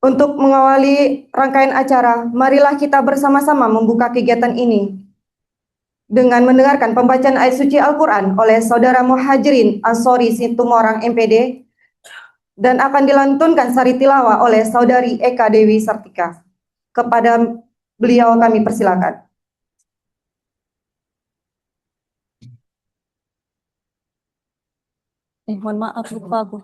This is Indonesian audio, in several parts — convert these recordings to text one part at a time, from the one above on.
Untuk mengawali rangkaian acara, marilah kita bersama-sama membuka kegiatan ini dengan mendengarkan pembacaan ayat suci Al-Quran oleh Saudara Muhajirin Ansori Situmorang MPD dan akan dilantunkan sari tilawah oleh Saudari Eka Dewi Sartika. Kepada beliau kami persilakan. Mohon maaf lupa aku.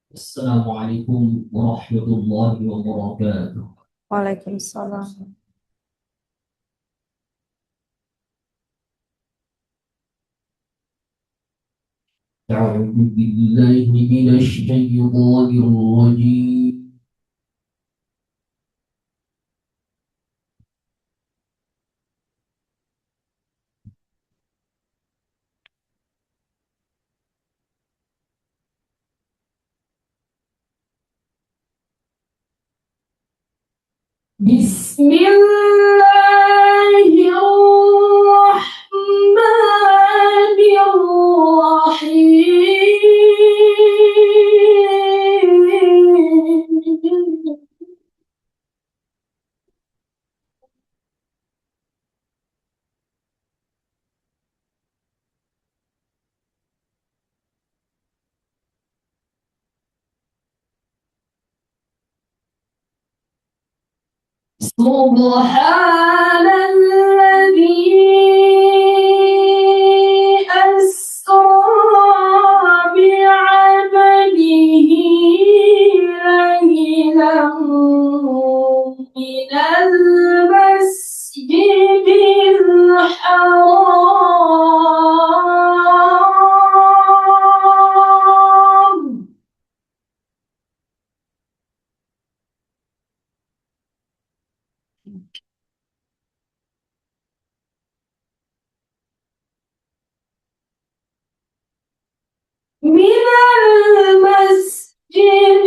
Assalamualaikum warahmatullahi wabarakatuh. Waalaikumsalam. أعوذ بالله من الشيطان الرجيم. بسم الله الرحمن الرحيم. سبحان الذي أسرى بعبده ليلا من المسجد الحرام من المسجد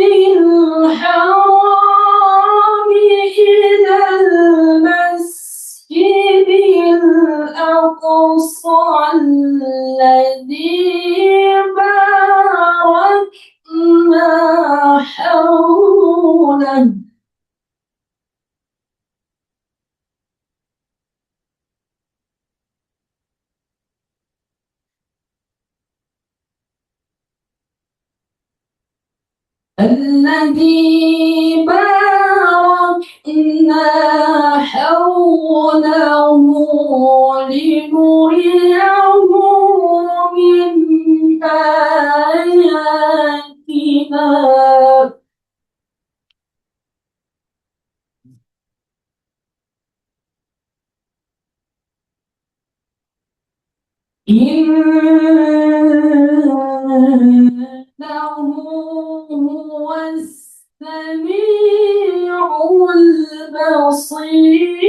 الحرام إلى المسجد الأقصى الذي باركنا حوله الذي باركنا حوله لنريه من آياتنا إنه هو السميع البصير.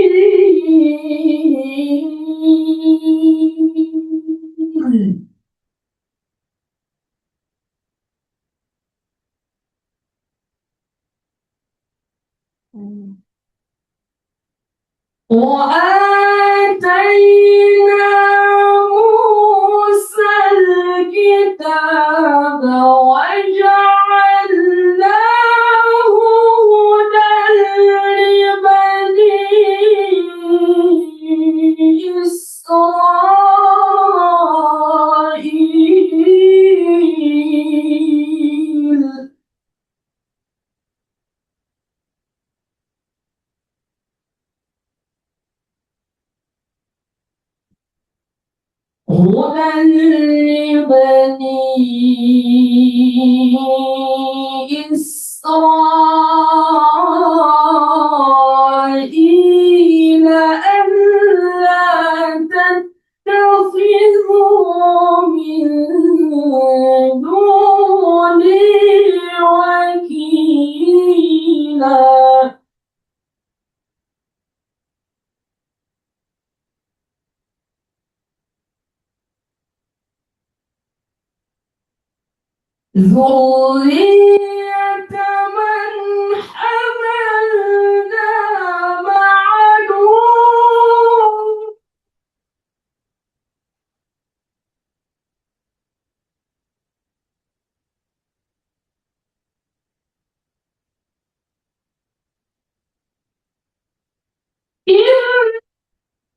وآتينا موسى هدى لبني إسرائيل ألا تتخذوا من دوني وكيلا ذرية من حملنا مع نوح إنك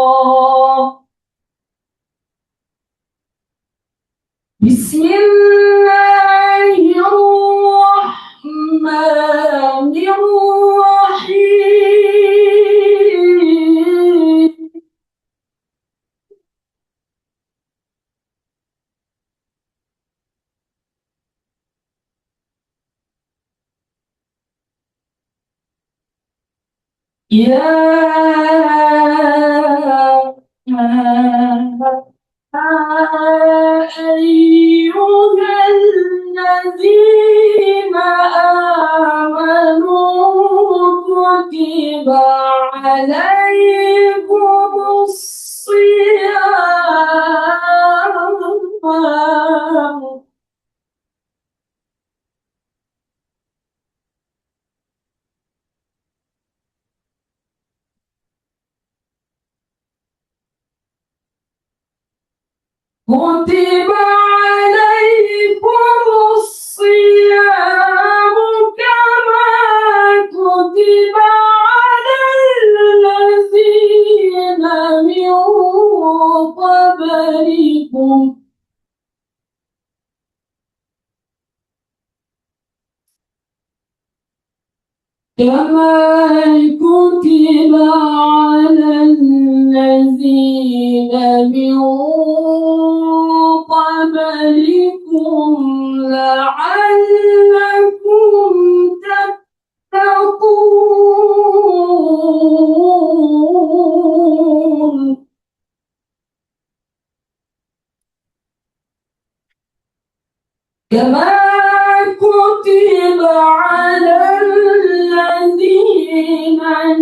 شكورا بسم الله الرحمن الرحيم يا أيها الذين آمنوا كتب عليكم الصيام كتب عليكم الصيام كما كتب على الذين من قبلكم كما كتب على الذين من قبلكم لعلكم تتقون كما كتب على الذين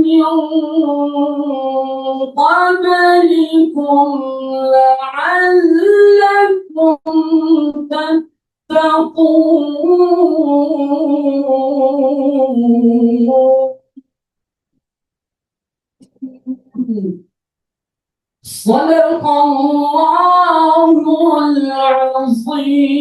من قبلكم لعلكم تتقون صدق الله العظيم.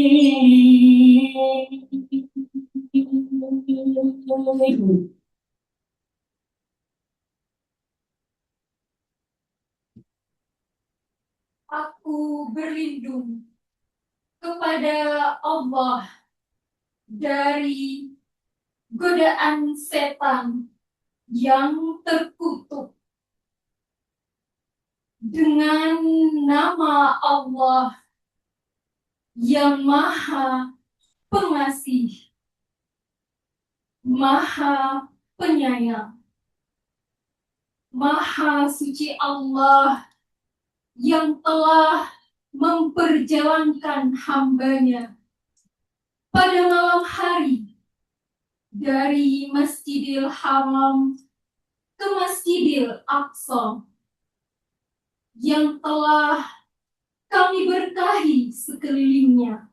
Aku berlindung kepada Allah dari godaan setan yang terkutuk dengan nama Allah yang Maha Pengasih, Maha Penyayang. Maha suci Allah yang telah memperjalankan hambanya pada malam hari dari Masjidil Haram ke Masjidil Aqsa yang telah kami berkahi sekelilingnya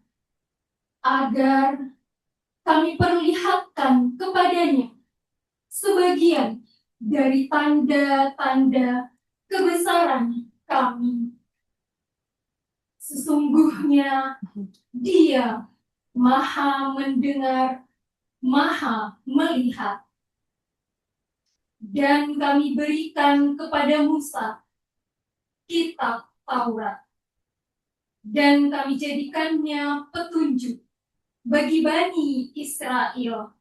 agar kami perlihatkan kepadanya sebagian dari tanda-tanda kebesaran kami. Sesungguhnya Dia Maha mendengar, Maha melihat. Dan kami berikan kepada Musa kitab Taurat, dan kami jadikannya petunjuk bagi Bani Israel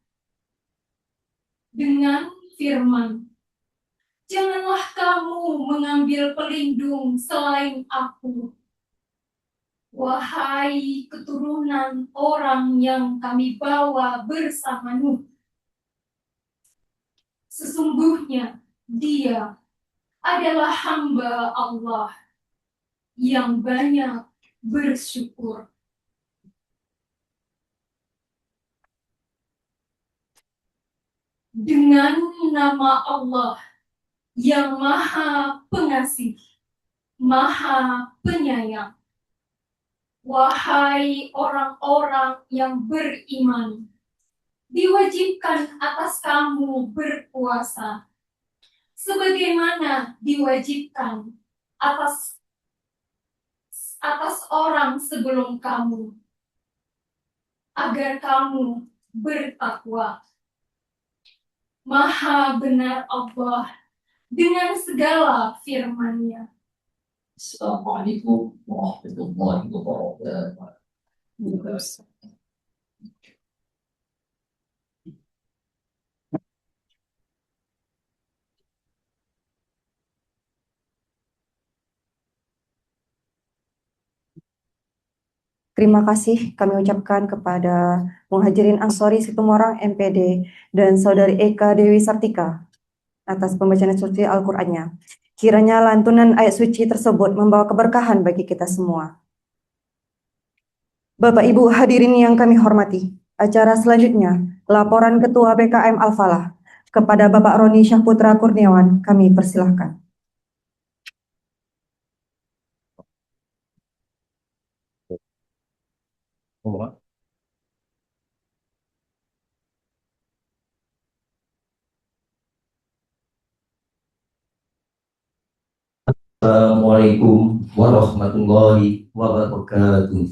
dengan firman, janganlah kamu mengambil pelindung selain aku, wahai keturunan orang yang kami bawa bersama Nuh. Sesungguhnya dia adalah hamba Allah yang banyak bersyukur. Dengan nama Allah yang Maha Pengasih, Maha Penyayang, wahai orang-orang yang beriman, diwajibkan atas kamu berpuasa, sebagaimana diwajibkan atas orang sebelum kamu, agar kamu bertakwa. Maha benar Allah dengan segala firman-Nya. Assalamualaikum warahmatullahi wabarakatuh. Terima kasih kami ucapkan kepada Muhajirin Ansori Situmorang MPD dan Saudari Eka Dewi Sartika atas pembacaan suci Al-Qur'annya. Kiranya lantunan ayat suci tersebut membawa keberkahan bagi kita semua. Bapak Ibu hadirin yang kami hormati, acara selanjutnya laporan Ketua BKM Al-Falah kepada Bapak Roni Syahputra Kurniawan, kami persilahkan. Assalamualaikum warahmatullahi wabarakatuh.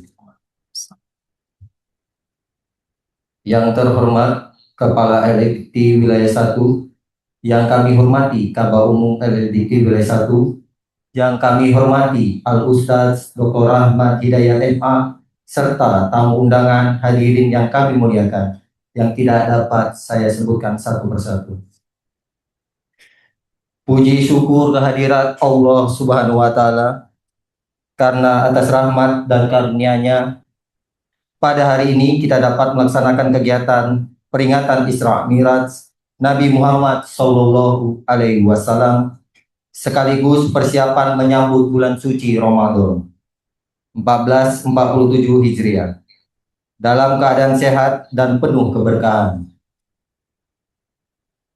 Yang terhormat Kepala LDT Wilayah 1, yang kami hormati Kabak Umum LDT Wilayah 1, yang kami hormati Al-Ustaz Dr. Rahmat Hidayat MA, serta tamu undangan hadirin yang kami muliakan, yang tidak dapat saya sebutkan satu persatu. Puji syukur kehadirat Allah Subhanahu wa Ta'ala, karena atas rahmat dan karunia-Nya pada hari ini kita dapat melaksanakan kegiatan peringatan Isra Miraj Nabi Muhammad Sallallahu Alaihi Wasallam, sekaligus persiapan menyambut bulan suci Ramadan 1447 Hijriah dalam keadaan sehat dan penuh keberkahan.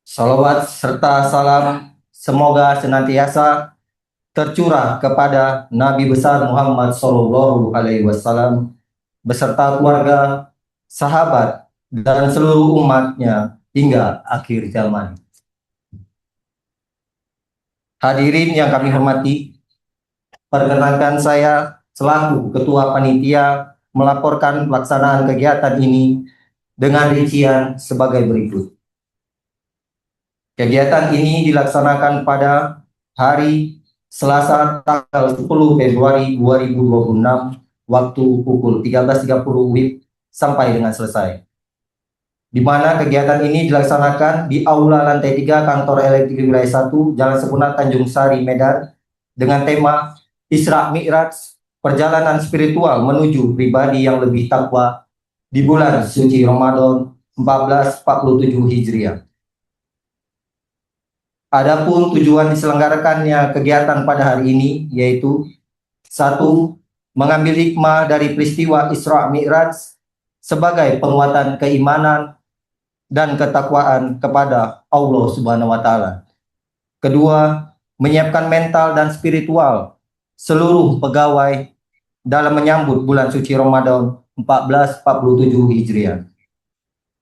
Salawat serta salam semoga senantiasa tercurah kepada Nabi besar Muhammad Sallallahu Alaihi Wasallam beserta keluarga, sahabat, dan seluruh umatnya hingga akhir zaman. Hadirin yang kami hormati, perkenankan saya selaku Ketua Panitia melaporkan pelaksanaan kegiatan ini dengan rincian sebagai berikut. Kegiatan ini dilaksanakan pada hari Selasa tanggal 10 Februari 2026 waktu pukul 13.30 WIB sampai dengan selesai. Di mana kegiatan ini dilaksanakan di Aula Lantai 3 Kantor LDT Wilayah 1, Jalan Sepuna, Tanjung Sari, Medan, dengan tema Isra Mi'raj, perjalanan spiritual menuju pribadi yang lebih takwa di bulan suci Ramadan 1447 Hijriah. Adapun tujuan diselenggarakannya kegiatan pada hari ini yaitu 1. Mengambil hikmah dari peristiwa Isra Mi'raj sebagai penguatan keimanan dan ketakwaan kepada Allah Subhanahu wa Ta'ala. Kedua, menyiapkan mental dan spiritual seluruh pegawai dalam menyambut bulan suci Ramadan 1447 Hijriah.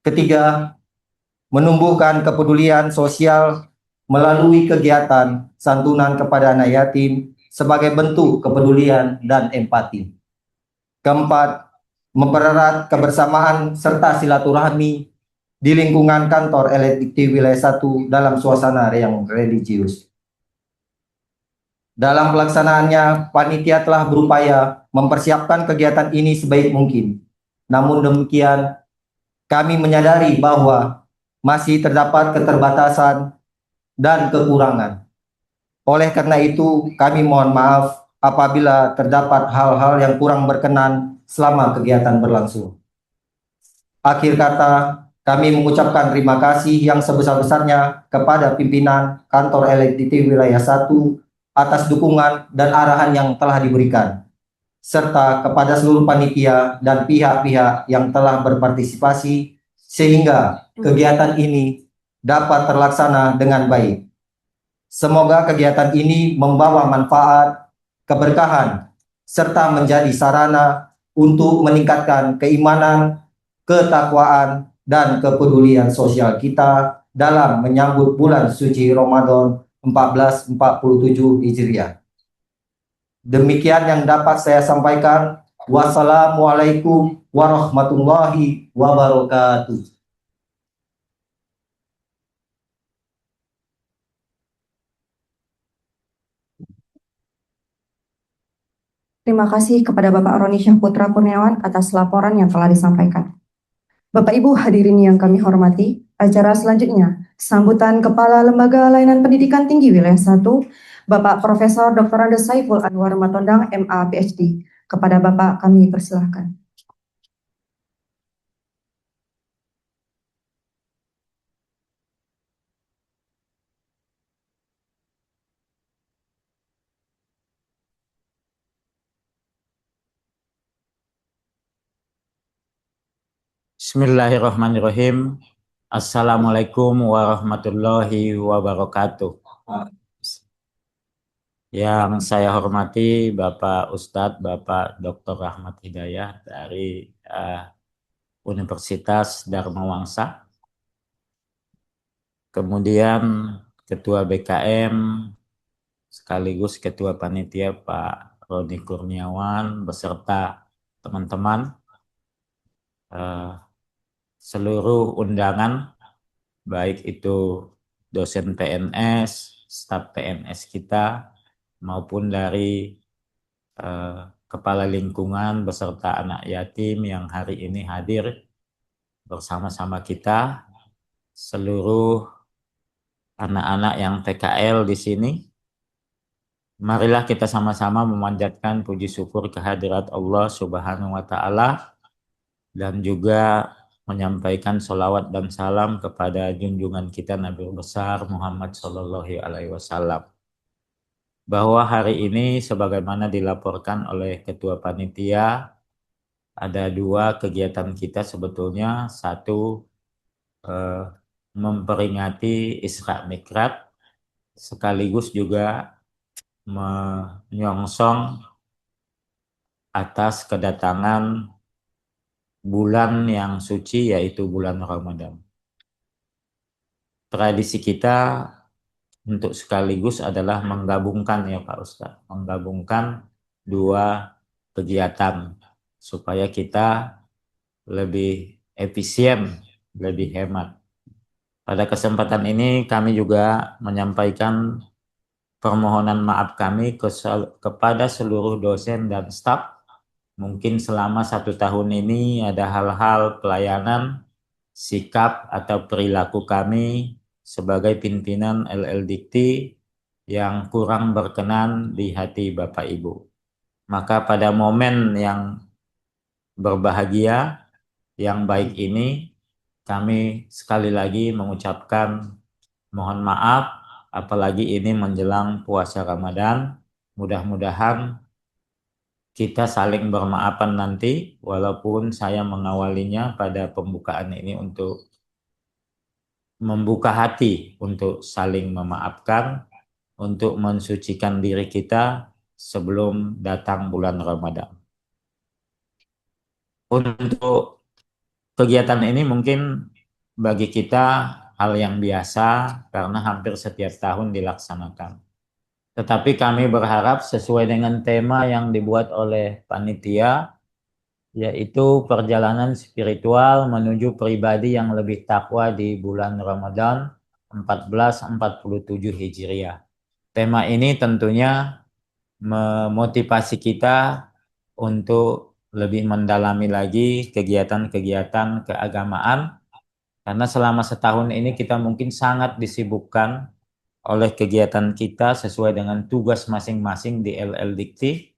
Ketiga, menumbuhkan kepedulian sosial melalui kegiatan santunan kepada anak yatim sebagai bentuk kepedulian dan empati. Keempat, mempererat kebersamaan serta silaturahmi di lingkungan kantor LDT Wilayah 1 dalam suasana yang religius. Dalam pelaksanaannya, panitia telah berupaya mempersiapkan kegiatan ini sebaik mungkin Namun demikian, kami menyadari bahwa masih terdapat keterbatasan dan kekurangan. Oleh karena itu, kami mohon maaf apabila terdapat hal-hal yang kurang berkenan selama kegiatan berlangsung. Akhir kata, kami mengucapkan terima kasih yang sebesar-besarnya kepada pimpinan kantor LLDT Wilayah 1 atas dukungan dan arahan yang telah diberikan, serta kepada seluruh panitia dan pihak-pihak yang telah berpartisipasi sehingga kegiatan ini dapat terlaksana dengan baik. Semoga kegiatan ini membawa manfaat, keberkahan, serta menjadi sarana untuk meningkatkan keimanan, ketakwaan, dan kepedulian sosial kita dalam menyambut bulan suci Ramadan 1447 Hijriah. Demikian yang dapat saya sampaikan. Wassalamualaikum warahmatullahi wabarakatuh. Terima kasih kepada Bapak Roni Syahputra Kurniawan atas laporan yang telah disampaikan. Bapak Ibu hadirin yang kami hormati, acara selanjutnya sambutan Kepala Lembaga Layanan Pendidikan Tinggi Wilayah 1, Bapak Profesor Dr. Andes Saiful Anwar Matondang, MA PhD. Kepada Bapak kami persilahkan. Bismillahirrahmanirrahim. Assalamualaikum warahmatullahi wabarakatuh. Yang saya hormati Bapak Ustadz, Bapak Dr. Rahmat Hidayah dari Universitas Dharma Wangsa. Kemudian Ketua BKM sekaligus Ketua Panitia Pak Roni Kurniawan beserta teman-teman, seluruh undangan, baik itu dosen PNS, staf PNS kita, maupun dari kepala lingkungan beserta anak yatim yang hari ini hadir bersama-sama kita, seluruh anak-anak yang PKL di sini. Marilah kita sama-sama memanjatkan puji syukur kehadirat Allah Subhanahu wa Ta'ala dan juga menyampaikan sholawat dan salam kepada junjungan kita Nabi besar Muhammad Sallallahu Alaihi Wasallam. Bahwa hari ini sebagaimana dilaporkan oleh Ketua Panitia, ada dua kegiatan kita sebetulnya. Satu, memperingati Isra Mikraj, sekaligus juga menyongsong atas kedatangan bulan yang suci, yaitu bulan Ramadan. Tradisi kita untuk sekaligus adalah menggabungkan, ya Pak Ustadz, menggabungkan dua kegiatan supaya kita lebih efisien, lebih hemat. Pada kesempatan ini kami juga menyampaikan permohonan maaf kami kepada seluruh dosen dan staf. Mungkin selama 1 tahun ini ada hal-hal pelayanan, sikap atau perilaku kami sebagai pimpinan LLDT yang kurang berkenan di hati Bapak Ibu. Maka pada momen yang berbahagia, yang baik ini, kami sekali lagi mengucapkan mohon maaf, apalagi ini menjelang puasa Ramadan. Mudah-mudahan kita saling bermaafan nanti, walaupun saya mengawalinya pada pembukaan ini untuk membuka hati untuk saling memaafkan, untuk mensucikan diri kita sebelum datang bulan Ramadan. Untuk kegiatan ini mungkin bagi kita hal yang biasa karena hampir setiap tahun dilaksanakan. Tetapi kami berharap sesuai dengan tema yang dibuat oleh panitia, yaitu perjalanan spiritual menuju pribadi yang lebih takwa di bulan Ramadan 1447 Hijriah. Tema ini tentunya memotivasi kita untuk lebih mendalami lagi kegiatan-kegiatan keagamaan, karena selama setahun ini kita mungkin sangat disibukkan oleh kegiatan kita sesuai dengan tugas masing-masing di LL Dikti,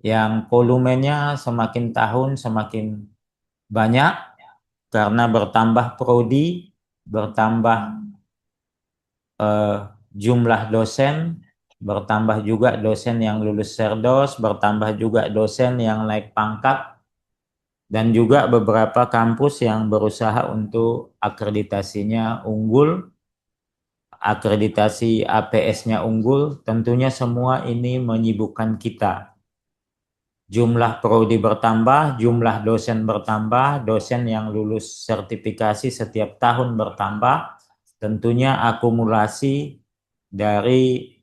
yang volumenya semakin tahun semakin banyak karena bertambah prodi, bertambah jumlah dosen, bertambah juga dosen yang lulus Serdos, bertambah juga dosen yang naik pangkat, dan juga beberapa kampus yang berusaha untuk akreditasinya unggul, akreditasi APS-nya unggul. Tentunya semua ini menyibukkan kita. Jumlah prodi bertambah, jumlah dosen bertambah, dosen yang lulus sertifikasi setiap tahun bertambah. Tentunya akumulasi dari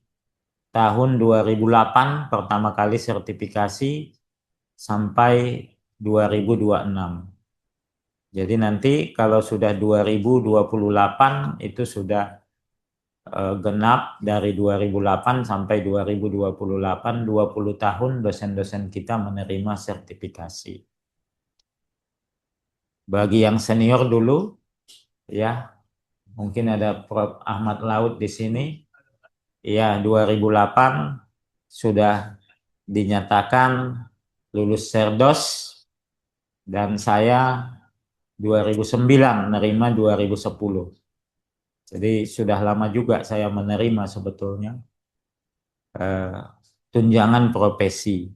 tahun 2008 pertama kali sertifikasi sampai 2026. Jadi nanti kalau sudah 2028 itu sudah genap dari 2008 sampai 2028, 20 tahun dosen-dosen kita menerima sertifikasi. Bagi yang senior dulu, ya, mungkin ada Prof. Ahmad Laut di sini. Ya, 2008 sudah dinyatakan lulus Serdos, dan saya 2009 menerima 2010. Jadi sudah lama juga saya menerima sebetulnya tunjangan profesi.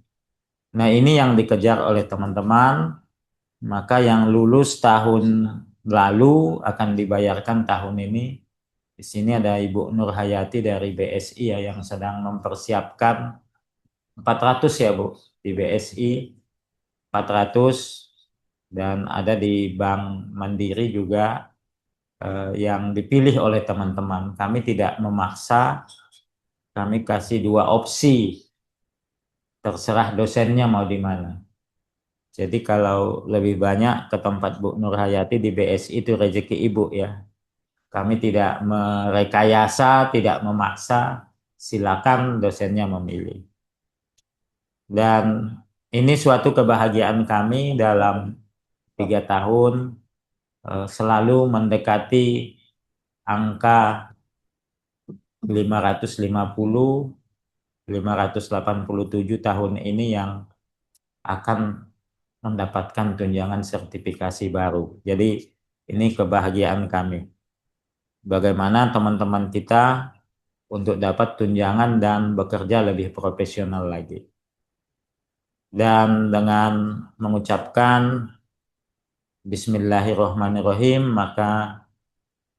Nah, ini yang dikejar oleh teman-teman, maka yang lulus tahun lalu akan dibayarkan tahun ini. Di sini ada Ibu Nur Hayati dari BSI ya, yang sedang mempersiapkan 400 ya Bu, di BSI 400, dan ada di Bank Mandiri juga yang dipilih oleh teman-teman. Kami tidak memaksa, kami kasih 2 opsi, terserah dosennya mau di mana. Jadi kalau lebih banyak ke tempat Bu Nur Hayati di BSI itu rezeki Ibu ya. Kami tidak merekayasa, tidak memaksa, silakan dosennya memilih. Dan ini suatu kebahagiaan kami dalam 3 tahun selalu mendekati angka 550, 587 tahun ini yang akan mendapatkan tunjangan sertifikasi baru. Jadi ini kebahagiaan kami. Bagaimana teman-teman kita untuk dapat tunjangan dan bekerja lebih profesional lagi. Dan dengan mengucapkan Bismillahirrahmanirrahim, maka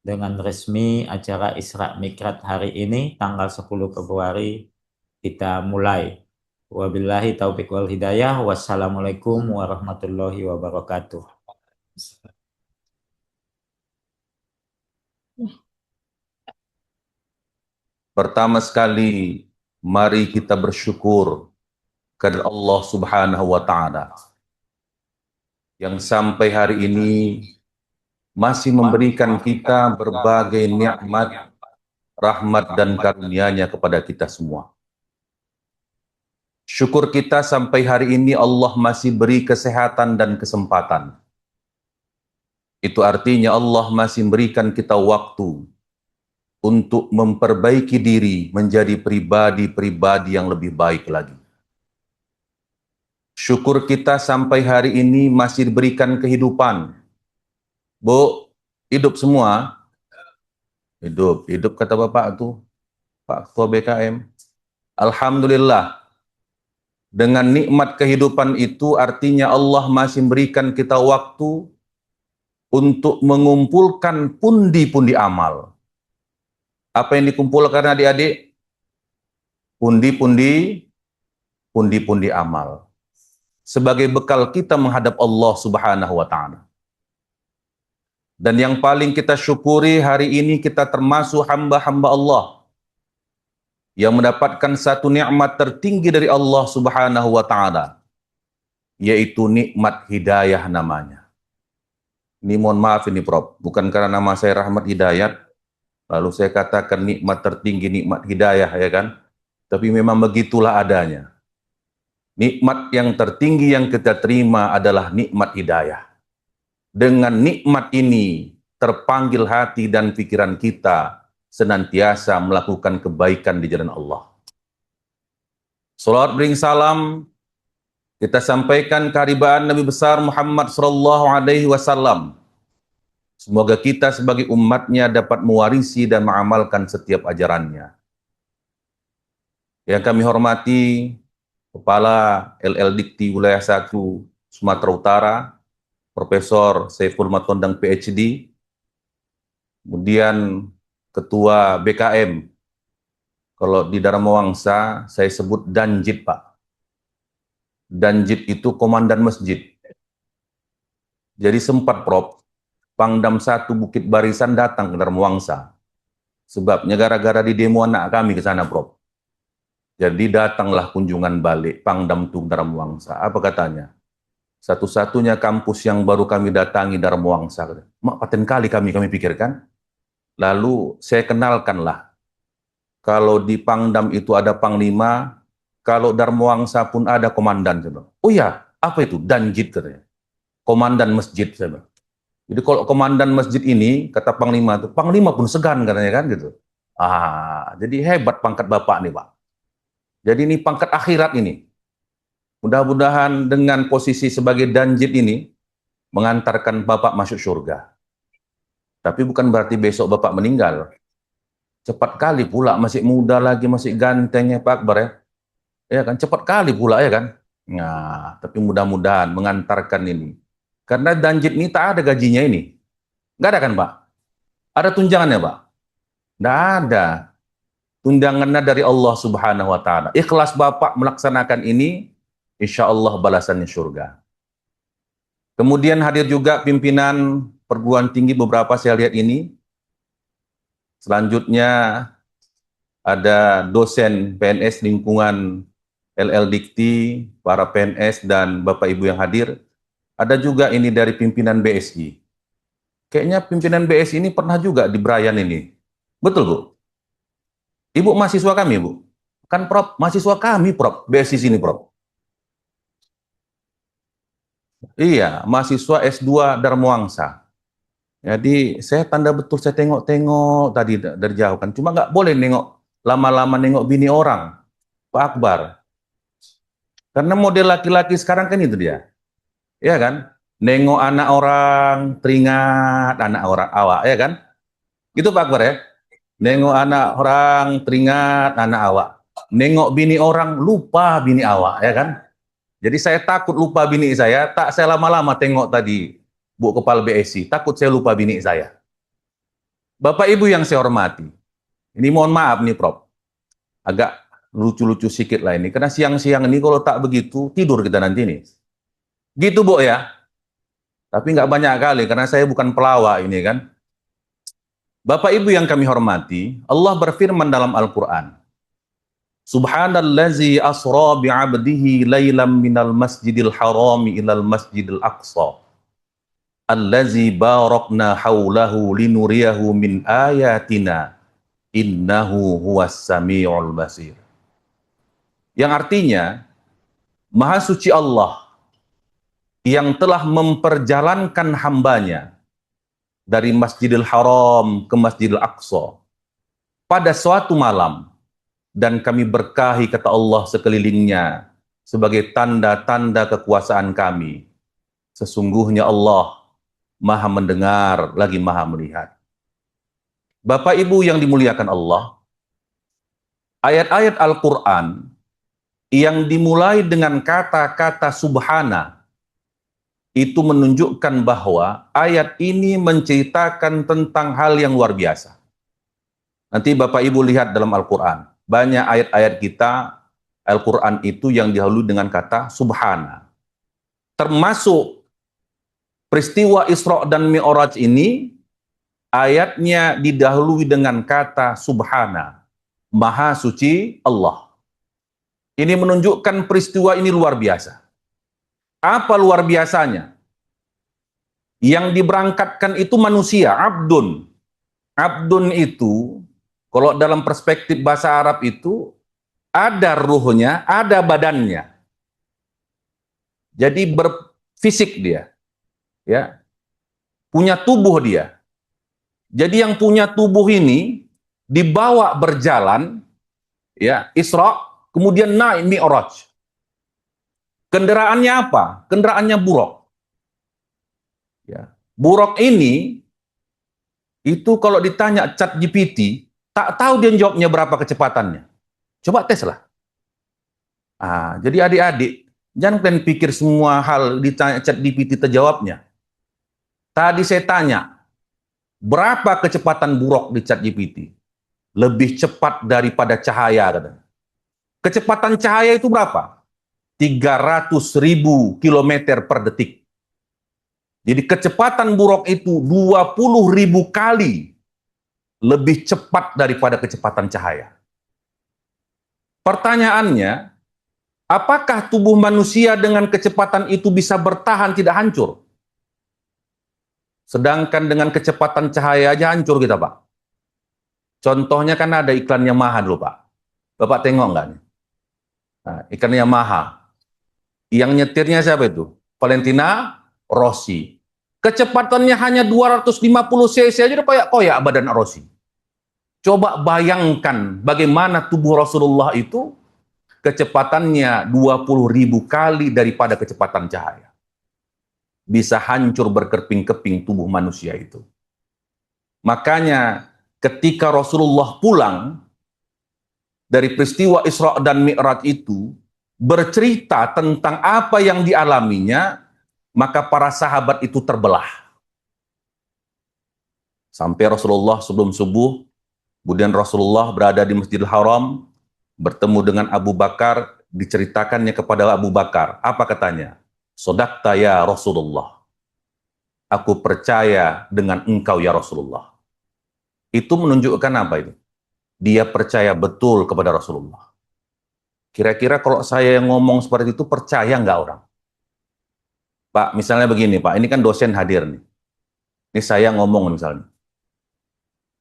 dengan resmi acara Isra Mikraj hari ini tanggal 10 Februari kita mulai. Wabillahi taufiq wal hidayah. Wassalamualaikum warahmatullahi wabarakatuh. Pertama sekali, mari kita bersyukur kepada Allah Subhanahu wa Ta'ala yang sampai hari ini masih memberikan kita berbagai nikmat, rahmat dan karunia-Nya kepada kita semua. Syukur kita sampai hari ini Allah masih beri kesehatan dan kesempatan. Itu artinya Allah masih memberikan kita waktu untuk memperbaiki diri menjadi pribadi-pribadi yang lebih baik lagi. Syukur kita sampai hari ini masih diberikan kehidupan. Bu, hidup semua? Hidup kata Bapak tuh, Pak Ketua BKM. Alhamdulillah. Dengan nikmat kehidupan itu artinya Allah masih memberikan kita waktu untuk mengumpulkan pundi-pundi amal. Apa yang dikumpulkan adik-adik? Pundi-pundi amal. Sebagai bekal kita menghadap Allah Subhanahu wa Ta'ala. Dan yang paling kita syukuri hari ini kita termasuk hamba-hamba Allah yang mendapatkan satu nikmat tertinggi dari Allah Subhanahu wa Ta'ala, yaitu nikmat hidayah namanya. Ini mohon maaf ini Prof, bukan karena nama saya Rahmat Hidayat lalu saya katakan nikmat tertinggi, nikmat hidayah ya kan, tapi memang begitulah adanya. Nikmat yang tertinggi yang kita terima adalah nikmat hidayah. Dengan nikmat ini terpanggil hati dan pikiran kita senantiasa melakukan kebaikan di jalan Allah. Salawat bering salam kita sampaikan keharibaan Nabi besar Muhammad sallallahu alaihi wasallam. Semoga kita sebagai umatnya dapat mewarisi dan mengamalkan setiap ajarannya. Yang kami hormati Kepala LL Dikti Wilayah 1 Sumatera Utara, Profesor Saiful Matondang PhD, kemudian Ketua BKM, kalau di Dharma Wangsa saya sebut Danjid Pak. Danjid itu komandan masjid. Jadi sempat Prof, Pangdam 1 Bukit Barisan datang ke Dharma Wangsa. Sebabnya gara-gara di demo anak kami ke sana Prof. Jadi datanglah kunjungan balik Pangdam Tung Dharma Wangsa. Apa katanya? Satu-satunya kampus yang baru kami datangi Dharma Wangsa. Mak paten kali kami pikirkan. Lalu saya kenalkanlah. Kalau di Pangdam itu ada Panglima, kalau Dharma Wangsa pun ada komandan. Oh ya, apa itu? Danjid katanya. Komandan masjid. Jadi kalau komandan masjid ini, kata Panglima itu, Panglima pun segan katanya kan gitu. Jadi hebat pangkat Bapak nih Pak. Jadi ini pangkat akhirat ini. Mudah-mudahan dengan posisi sebagai Danjid ini mengantarkan Bapak masuk surga. Tapi bukan berarti besok Bapak meninggal. Cepat kali pula, masih muda lagi, masih gantengnya Pak Akbar ya. Ya kan, cepat kali pula ya kan. Nah, tapi mudah-mudahan mengantarkan ini. Karena Danjid ini tak ada gajinya ini. Nggak ada kan Pak? Ada tunjangannya Pak? Nggak ada. Tundangannya dari Allah Subhanahu wa Ta'ala. Ikhlas Bapak melaksanakan ini, insya Allah balasannya surga. Kemudian hadir juga pimpinan perguruan tinggi beberapa saya lihat ini. Selanjutnya ada dosen PNS lingkungan LL Dikti, para PNS dan Bapak Ibu yang hadir. Ada juga ini dari pimpinan BSI. Kayaknya pimpinan BSI ini pernah juga di Brian ini. Betul Bu? Ibu mahasiswa kami, Bu? Kan Prof, mahasiswa kami, Prof. BSI sini, Prof. Iya, mahasiswa S2 Dharma Wangsa. Jadi, saya tanda betul, saya tengok-tengok tadi dari jauh kan. Cuma nggak boleh nengok, lama-lama nengok bini orang, Pak Akbar. Karena model laki-laki sekarang kan itu dia. Iya kan? Nengok anak orang, teringat anak orang awak, ya kan? Gitu Pak Akbar ya? Nengok anak orang, teringat anak awak. Nengok bini orang, lupa bini awak, ya kan? Jadi saya takut lupa bini saya, tak saya lama-lama tengok tadi, Bu Kepala BSI, takut saya lupa bini saya. Bapak Ibu yang saya hormati, ini mohon maaf nih Prof, agak lucu-lucu sedikit lah ini, karena siang-siang ini kalau tak begitu, tidur kita nanti nih. Gitu Bu ya? Tapi nggak banyak kali, karena saya bukan pelawak ini kan. Bapak Ibu yang kami hormati, Allah berfirman dalam Al-Quran, Subhanallazi asra bi'abdihi laylam minal masjidil harami ilal masjidil aqsa, allazi barakna hawlahu linuriyahu min ayatina, innahu huwas sami'ul basir. Yang artinya, Maha Suci Allah yang telah memperjalankan hambanya dari Masjidil Haram ke Masjidil Aqsa pada suatu malam, dan kami berkahi kata Allah sekelilingnya sebagai tanda-tanda kekuasaan kami. Sesungguhnya Allah Maha mendengar lagi Maha melihat. Bapak Ibu yang dimuliakan Allah, ayat-ayat Al-Quran yang dimulai dengan kata-kata subhana itu menunjukkan bahwa ayat ini menceritakan tentang hal yang luar biasa. Nanti Bapak Ibu lihat dalam Al-Quran, banyak ayat-ayat kita, Al-Quran itu yang didahului dengan kata subhana. Termasuk peristiwa Isra dan Mi'raj ini, ayatnya didahului dengan kata subhana, Maha Suci Allah. Ini menunjukkan peristiwa ini luar biasa. Apa luar biasanya? Yang diberangkatkan itu manusia, abdun. Abdun itu, kalau dalam perspektif bahasa Arab itu, ada ruhnya, ada badannya. Jadi berfisik dia, ya, punya tubuh dia. Jadi yang punya tubuh ini dibawa berjalan, ya, Isra, kemudian naik Mi'raj. Kendaraannya apa? Kendaraannya buruk. Ya. Buruk ini itu kalau ditanya ChatGPT, tak tahu dia jawabnya berapa kecepatannya. Coba tes lah. Jadi adik-adik, jangan kalian pikir semua hal ditanya ChatGPT terjawabnya. Tadi saya tanya, berapa kecepatan buruk di ChatGPT? Lebih cepat daripada cahaya, katanya. Kecepatan cahaya itu berapa? 300.000 kilometer per detik. Jadi kecepatan buruk itu 20.000 kali lebih cepat daripada kecepatan cahaya. Pertanyaannya, apakah tubuh manusia dengan kecepatan itu bisa bertahan tidak hancur? Sedangkan dengan kecepatan cahaya aja hancur kita, Pak. Contohnya kan ada iklan Yamaha dulu, Pak. Bapak tengok nggak nih? Nah, iklan Yamaha. Yang nyetirnya siapa itu? Valentina Rossi. Kecepatannya hanya 250 cc aja udah koyak-koyak badan Rossi. Coba bayangkan bagaimana tubuh Rasulullah itu kecepatannya 20.000 kali daripada kecepatan cahaya. Bisa hancur berkeping-keping tubuh manusia itu. Makanya ketika Rasulullah pulang dari peristiwa Isra dan Mi'raj itu, bercerita tentang apa yang dialaminya, maka para sahabat itu terbelah. Sampai Rasulullah sebelum subuh, kemudian Rasulullah berada di Masjidil Haram, bertemu dengan Abu Bakar, diceritakannya kepada Abu Bakar. Apa katanya? Sodaqta ya Rasulullah. Aku percaya dengan engkau ya Rasulullah. Itu menunjukkan apa itu? Dia percaya betul kepada Rasulullah. Kira-kira kalau saya yang ngomong seperti itu, percaya nggak orang? Pak, misalnya begini Pak, ini kan dosen hadir nih. Ini saya ngomong misalnya.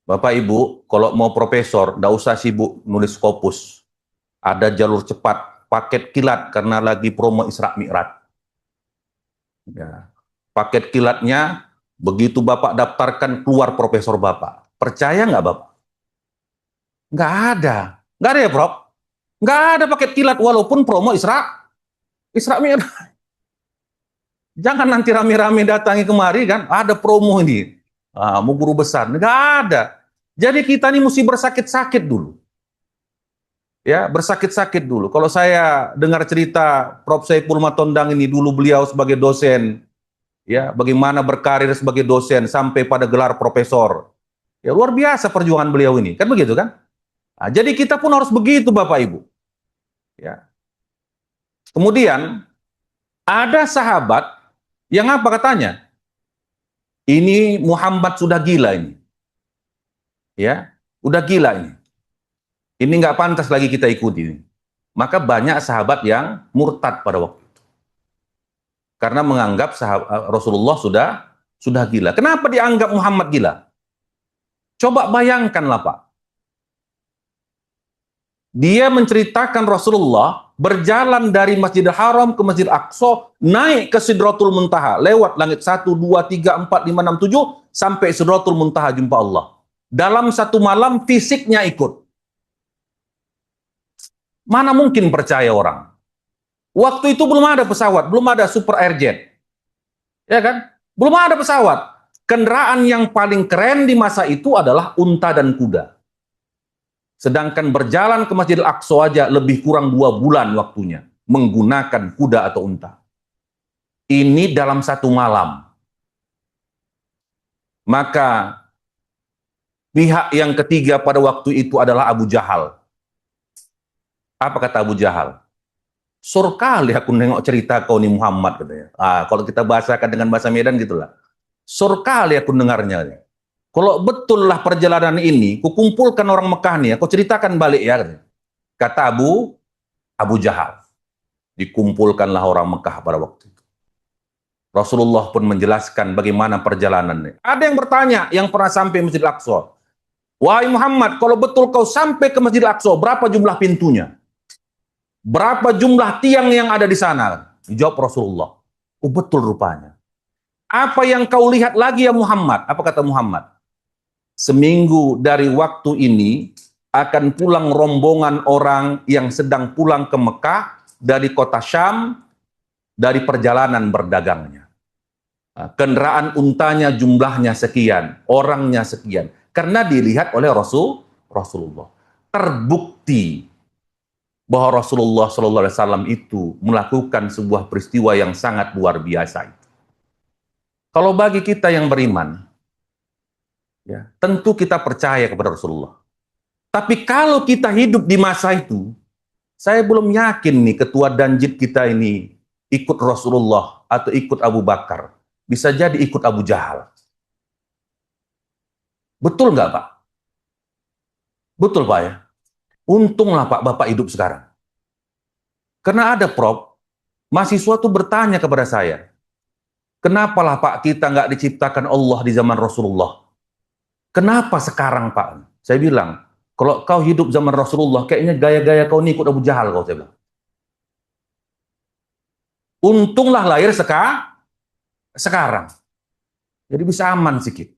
Bapak Ibu, kalau mau profesor, nggak usah sibuk nulis Scopus. Ada jalur cepat, paket kilat karena lagi promo Isra Mi'raj. Ya. Paket kilatnya, begitu Bapak daftarkan, keluar profesor Bapak. Percaya nggak Bapak? Nggak ada. Nggak ada ya Prof? Nggak ada paket kilat walaupun promo Isra Mi'raj. Jangan nanti rame-rame datangi kemari kan, ada promo ini. Mau guru besar. Nggak ada. Jadi kita ini mesti bersakit-sakit dulu. Ya, bersakit-sakit dulu. Kalau saya dengar cerita Prof. Saiful Matondang ini, dulu beliau sebagai dosen, ya, bagaimana berkarir sebagai dosen sampai pada gelar profesor. Ya, luar biasa perjuangan beliau ini. Kan begitu kan? Nah, jadi kita pun harus begitu Bapak Ibu. Ya. Kemudian ada sahabat yang apa katanya? Ini Muhammad sudah gila ini. Ya, udah gila ini. Ini nggak pantas lagi kita ikuti. Maka banyak sahabat yang murtad pada waktu itu. Karena menganggap Rasulullah sudah gila. Kenapa dianggap Muhammad gila? Coba bayangkanlah Pak. Dia menceritakan Rasulullah berjalan dari Masjidil Haram ke Masjidil Aqsa, naik ke Sidratul Muntaha, lewat langit 1, 2, 3, 4, 5, 6, 7, sampai Sidratul Muntaha jumpa Allah. Dalam satu malam fisiknya ikut. Mana mungkin percaya orang? Waktu itu belum ada pesawat, belum ada super airjet. Ya kan? Belum ada pesawat. Kendaraan yang paling keren di masa itu adalah unta dan kuda. Sedangkan berjalan ke Masjidil Aqsa aja lebih kurang 2 bulan waktunya. Menggunakan kuda atau unta. Ini dalam satu malam. Maka pihak yang ketiga pada waktu itu adalah Abu Jahal. Apa kata Abu Jahal? Sur kali aku nengok cerita kau ni Muhammad katanya. Kalau kita bahasakan dengan bahasa Medan gitulah. Sur kali aku dengarnya. Kalau betul lah perjalanan ini, kukumpulkan orang Mekah nih, aku ceritakan balik ya. Kata Abu Jahal. Dikumpulkanlah orang Mekah pada waktu itu. Rasulullah pun menjelaskan bagaimana perjalanannya. Ada yang bertanya, yang pernah sampai Masjidil Aqsa. Wahai Muhammad, kalau betul kau sampai ke Masjidil Aqsa, berapa jumlah pintunya? Berapa jumlah tiang yang ada di sana? Jawab Rasulullah. Oh betul rupanya. Apa yang kau lihat lagi ya Muhammad? Apa kata Muhammad? Seminggu dari waktu ini akan pulang rombongan orang yang sedang pulang ke Mekah dari kota Syam dari perjalanan berdagangnya. Kendaraan untanya jumlahnya sekian, orangnya sekian. Karena dilihat oleh Rasulullah. Terbukti bahwa Rasulullah SAW itu melakukan sebuah peristiwa yang sangat luar biasa. Kalau bagi kita yang beriman, ya, tentu kita percaya kepada Rasulullah. Tapi kalau kita hidup di masa itu, saya belum yakin nih ketua danjid kita ini ikut Rasulullah atau ikut Abu Bakar. Bisa jadi ikut Abu Jahal. Betul nggak Pak? Betul Pak ya? Untunglah Pak Bapak hidup sekarang. Karena ada Prof, mahasiswa tuh bertanya kepada saya, kenapalah Pak kita nggak diciptakan Allah di zaman Rasulullah? Kenapa sekarang Pak? Saya bilang, kalau kau hidup zaman Rasulullah, kayaknya gaya-gaya kau ini ikut Abu Jahal kau, saya bilang. Untunglah lahir sekarang. Jadi bisa aman sedikit.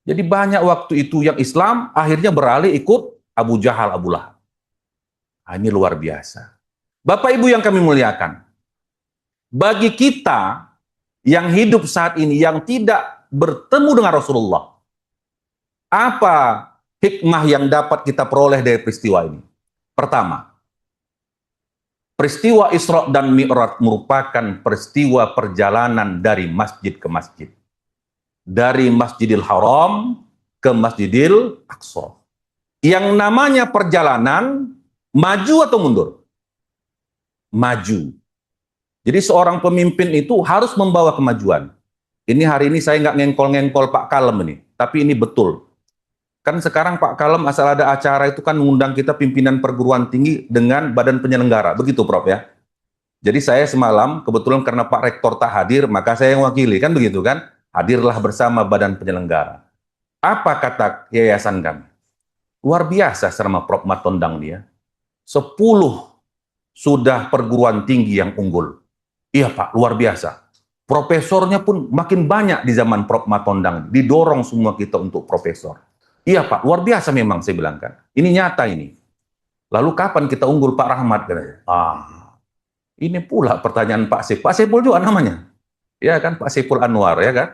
Jadi banyak waktu itu yang Islam akhirnya beralih ikut Abu Jahal, Abu Lahab. Nah, ini luar biasa. Bapak Ibu yang kami muliakan, bagi kita yang hidup saat ini yang tidak bertemu dengan Rasulullah, apa hikmah yang dapat kita peroleh dari peristiwa ini? Pertama, peristiwa Isra dan Mi'raj merupakan peristiwa perjalanan dari masjid ke masjid. Dari Masjidil Haram ke Masjidil Aqsa. Yang namanya perjalanan, maju atau mundur? Maju. Jadi seorang pemimpin itu harus membawa kemajuan. Ini hari ini saya nggak ngengkol-ngengkol Pak Kalem ini, tapi ini betul. Kan sekarang Pak Kalem asal ada acara itu kan mengundang kita pimpinan perguruan tinggi dengan badan penyelenggara. Begitu Prof ya. Jadi saya semalam kebetulan karena Pak Rektor tak hadir, maka saya yang wakili. Kan begitu kan? Hadirlah bersama badan penyelenggara. Apa kata yayasan kami? Luar biasa selama Prof Matondang dia. 10 sudah perguruan tinggi yang unggul. Iya Pak, luar biasa. Profesornya pun makin banyak di zaman Prof Matondang. Didorong semua kita untuk profesor. Iya Pak, luar biasa memang saya bilang kan. Ini nyata ini. Lalu kapan kita unggul Pak Rahmat? Ini pula pertanyaan Pak Saiful. Pak Saiful juga namanya. Ya kan, Pak Saiful Anwar ya kan.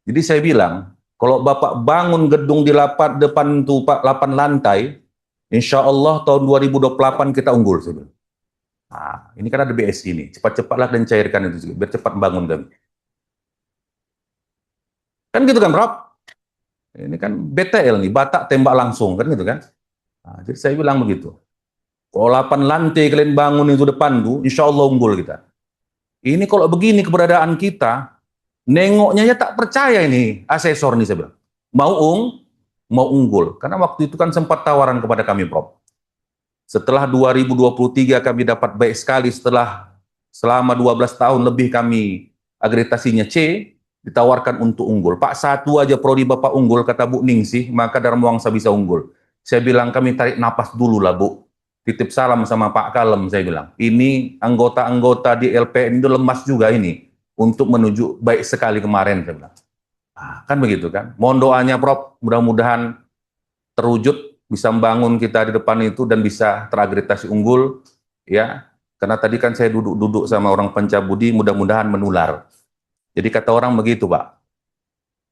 Jadi saya bilang, kalau Bapak bangun gedung di depan itu Pak 8 lantai, insya Allah tahun 2028 kita unggul. Saya bilang. Nah, ini kan ada BSI ini. Cepat-cepatlah dan cairkan itu juga, biar cepat bangun kami. Kan gitu kan Prof? Ini kan BTL nih, batak tembak langsung, kan gitu kan. Nah, jadi saya bilang begitu. Kalau 8 lantai kalian bangun itu depan tuh, insya Allah unggul kita. Ini kalau begini keberadaan kita, nengoknya ya tak percaya ini asesor nih saya bilang. Mau unggul. Karena waktu itu kan sempat tawaran kepada kami Prof. Setelah 2023 kami dapat baik sekali selama 12 tahun lebih kami akreditasinya C, ditawarkan untuk unggul. Pak, satu aja prodi Bapak unggul, kata Bu Ningsih, maka Darmawangsa bisa unggul. Saya bilang kami tarik napas dulu lah Bu. Titip salam sama Pak Kalem, saya bilang. Ini anggota-anggota di LPN itu lemas juga ini. Untuk menuju baik sekali kemarin, saya bilang. Nah, kan begitu kan. Mohon doanya Prof, mudah-mudahan terwujud, bisa membangun kita di depan itu dan bisa terakreditasi unggul. Ya, karena tadi kan saya duduk-duduk sama orang pencabudi, mudah-mudahan menular. Jadi kata orang begitu Pak,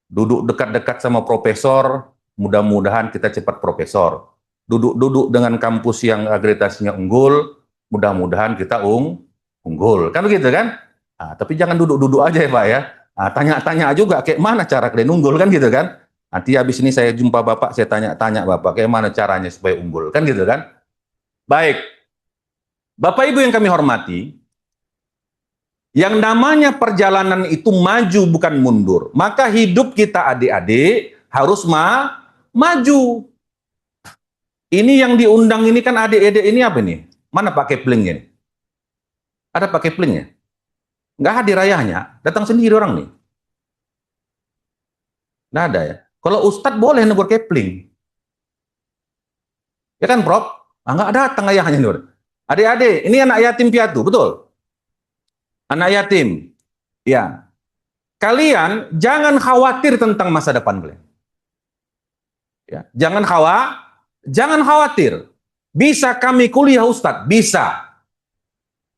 duduk dekat-dekat sama profesor, mudah-mudahan kita cepat profesor. Duduk-duduk dengan kampus yang akreditasinya unggul, mudah-mudahan kita unggul. Kan begitu kan? Nah, tapi jangan duduk-duduk aja ya Pak ya. Nah, tanya-tanya juga, kayak mana cara kalian unggul kan gitu kan? Nanti habis ini saya jumpa Bapak, saya tanya-tanya Bapak, kayak mana caranya supaya unggul kan gitu kan? Baik, Bapak Ibu yang kami hormati, yang namanya perjalanan itu maju bukan mundur. Maka hidup kita adik-adik harus maju. Ini yang diundang ini kan adik-adik ini apa nih? Mana Pak Keplingnya? Ada Pak Keplingnya? Nggak hadir ayahnya, datang sendiri orang nih. Nggak ada ya. Kalau Ustadz boleh negur Kepling. Ya kan Prof? Nggak datang ayahnya. Adik-adik, ini anak yatim piatu, betul? Anak yatim. Ya. Kalian jangan khawatir tentang masa depan kalian. Ya, jangan khawatir. Bisa kami kuliah Ustadz? Bisa.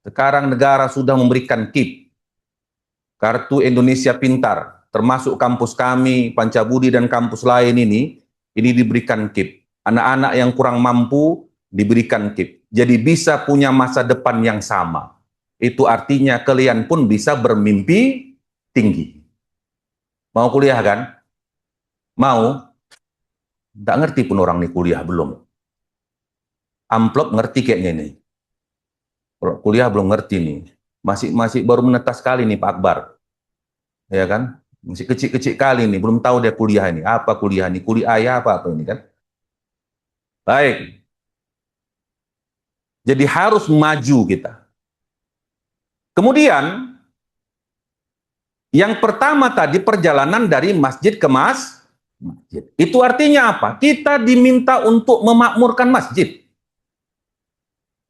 Sekarang negara sudah memberikan KIP, Kartu Indonesia Pintar, termasuk kampus kami, Pancabudi dan kampus lain ini diberikan KIP. Anak-anak yang kurang mampu diberikan KIP. Jadi bisa punya masa depan yang sama. Itu artinya kalian pun bisa bermimpi tinggi. Mau kuliah kan? Mau? Nggak ngerti pun orang nih kuliah belum. Amplop ngerti kayaknya nih. Kuliah belum ngerti nih. Masih baru menetas sekali nih Pak Akbar. Ya kan? Masih kecil-kecil kali nih, belum tahu dia kuliah ini. Apa kuliah ini? Kuliah apa ini kan? Baik. Jadi harus maju kita. Kemudian yang pertama tadi perjalanan dari masjid ke masjid. Itu artinya apa? Kita diminta untuk memakmurkan masjid.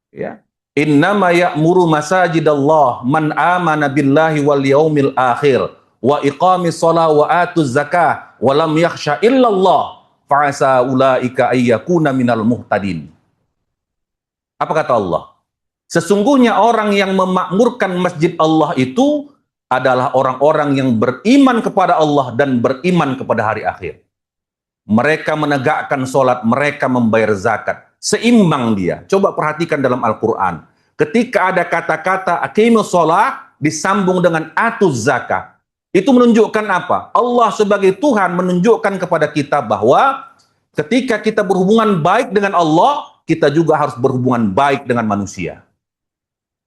Ya. Innama ya'muru masajidallah man amana billahi wal yaumil akhir wa iqamis shalah wa atuz zakah wa lam yakhsha illallah fa'asa ulaika ayyakuna minal muhtadin. Apa kata Allah? Sesungguhnya orang yang memakmurkan masjid Allah itu adalah orang-orang yang beriman kepada Allah dan beriman kepada hari akhir. Mereka menegakkan sholat, mereka membayar zakat. Seimbang dia. Coba perhatikan dalam Al-Quran. Ketika ada kata-kata aqimus sholat disambung dengan atuz zakat. Itu menunjukkan apa? Allah sebagai Tuhan menunjukkan kepada kita bahwa ketika kita berhubungan baik dengan Allah, kita juga harus berhubungan baik dengan manusia.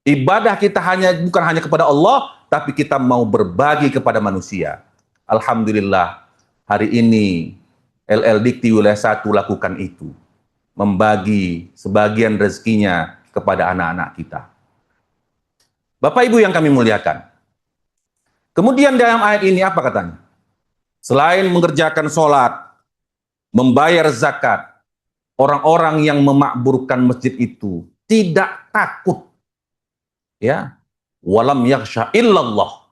Ibadah kita bukan hanya kepada Allah, tapi kita mau berbagi kepada manusia. Alhamdulillah, hari ini LL Dikti Wilayah 1 lakukan itu. Membagi sebagian rezekinya kepada anak-anak kita. Bapak Ibu yang kami muliakan. Kemudian dalam ayat ini apa katanya? Selain mengerjakan sholat, membayar zakat, orang-orang yang memakmurkan masjid itu tidak takut. Ya, walam yakhsha illallah.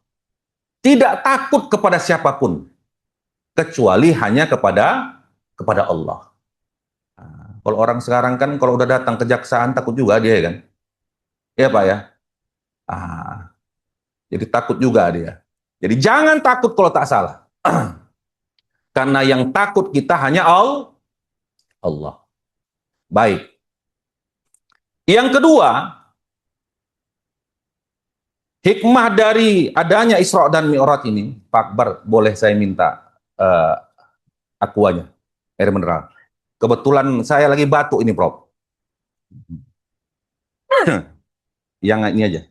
Tidak takut kepada siapapun kecuali hanya kepada Allah. Nah, kalau orang sekarang kan kalau udah datang kejaksaan takut juga dia kan. Ya Pak ya. Jadi takut juga dia. Jadi jangan takut kalau tak salah. Karena yang takut kita hanya Allah. Baik. Yang kedua, hikmah dari adanya Isra dan Mi'raj ini, Pak Akbar, boleh saya minta aquanya, air mineral. Kebetulan saya lagi batuk ini, Prof. Yang ini aja.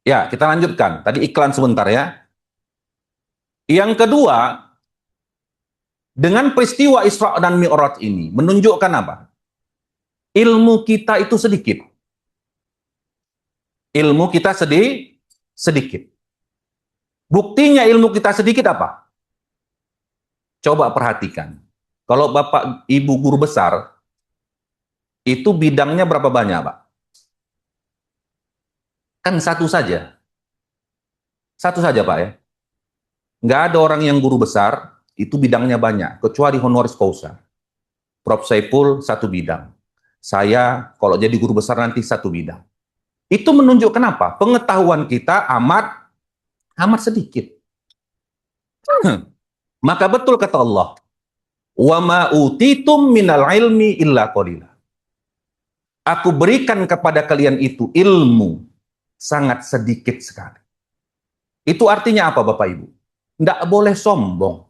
Ya, kita lanjutkan. Tadi iklan sebentar ya. Yang kedua, dengan peristiwa Isra dan Mi'raj ini menunjukkan apa? Ilmu kita itu sedikit. Ilmu kita sedikit. Buktinya ilmu kita sedikit apa? Coba perhatikan. Kalau Bapak Ibu guru besar, itu bidangnya berapa banyak, Pak? Kan satu saja. Satu saja, Pak ya. Nggak ada orang yang guru besar, itu bidangnya banyak, kecuali honoris causa. Prof. Saiful, satu bidang. Saya, kalau jadi guru besar nanti satu bidang. Itu menunjukkan apa? Pengetahuan kita amat sedikit. Maka betul kata Allah, wa ma utitum minal ilmi illa qalila. Aku berikan kepada kalian itu ilmu sangat sedikit sekali. Itu artinya apa Bapak Ibu? Nggak boleh sombong.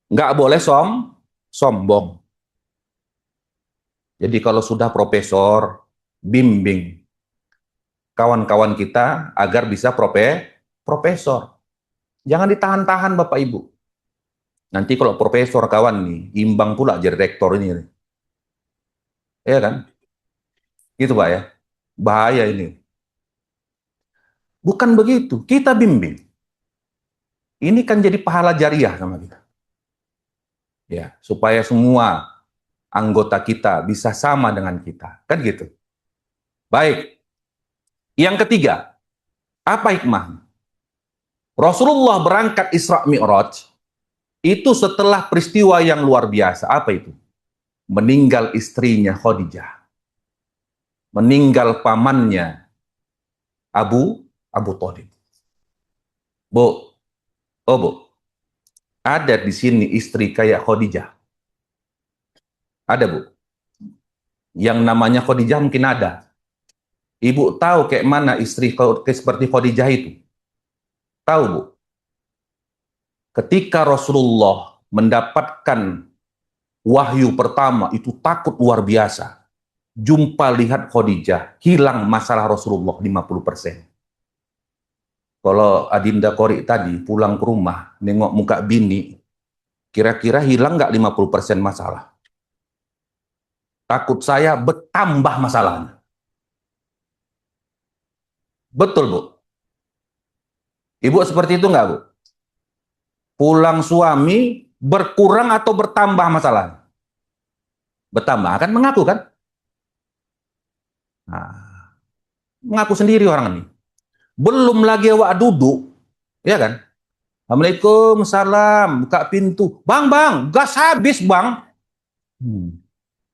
Nggak boleh sombong. Jadi kalau sudah profesor, bimbing kawan-kawan kita agar bisa profesor. Jangan ditahan-tahan Bapak Ibu. Nanti kalau profesor kawan nih, imbang pula jadi rektor ini. Ya kan? Gitu Pak ya. Bahaya ini. Bukan begitu, kita bimbing. Ini kan jadi pahala jariah sama kita. Ya, supaya semua anggota kita bisa sama dengan kita. Kan gitu. Baik. Yang ketiga, apa hikmah? Rasulullah berangkat Isra Mi'raj itu setelah peristiwa yang luar biasa. Apa itu? Meninggal istrinya Khadijah. Meninggal pamannya Abu Thalib. Bu, oh Bu, ada di sini istri kayak Khadijah? Ada Bu? Yang namanya Khadijah mungkin ada. Ibu tahu kayak mana istri seperti Khadijah itu? Tahu Bu? Ketika Rasulullah mendapatkan wahyu pertama itu takut luar biasa. Jumpa lihat Khadijah, hilang masalah Rasulullah 50%. Kalau Adinda Kori tadi pulang ke rumah, nengok muka bini, kira-kira hilang nggak 50% masalah? Takut saya bertambah masalahnya. Betul Bu? Ibu seperti itu nggak Bu? Pulang suami berkurang atau bertambah masalahnya? Bertambah, kan mengaku kan? Nah, mengaku sendiri orang ini. Belum lagi awak duduk, ya kan? Assalamualaikum, salam, buka pintu. Bang, gas habis bang.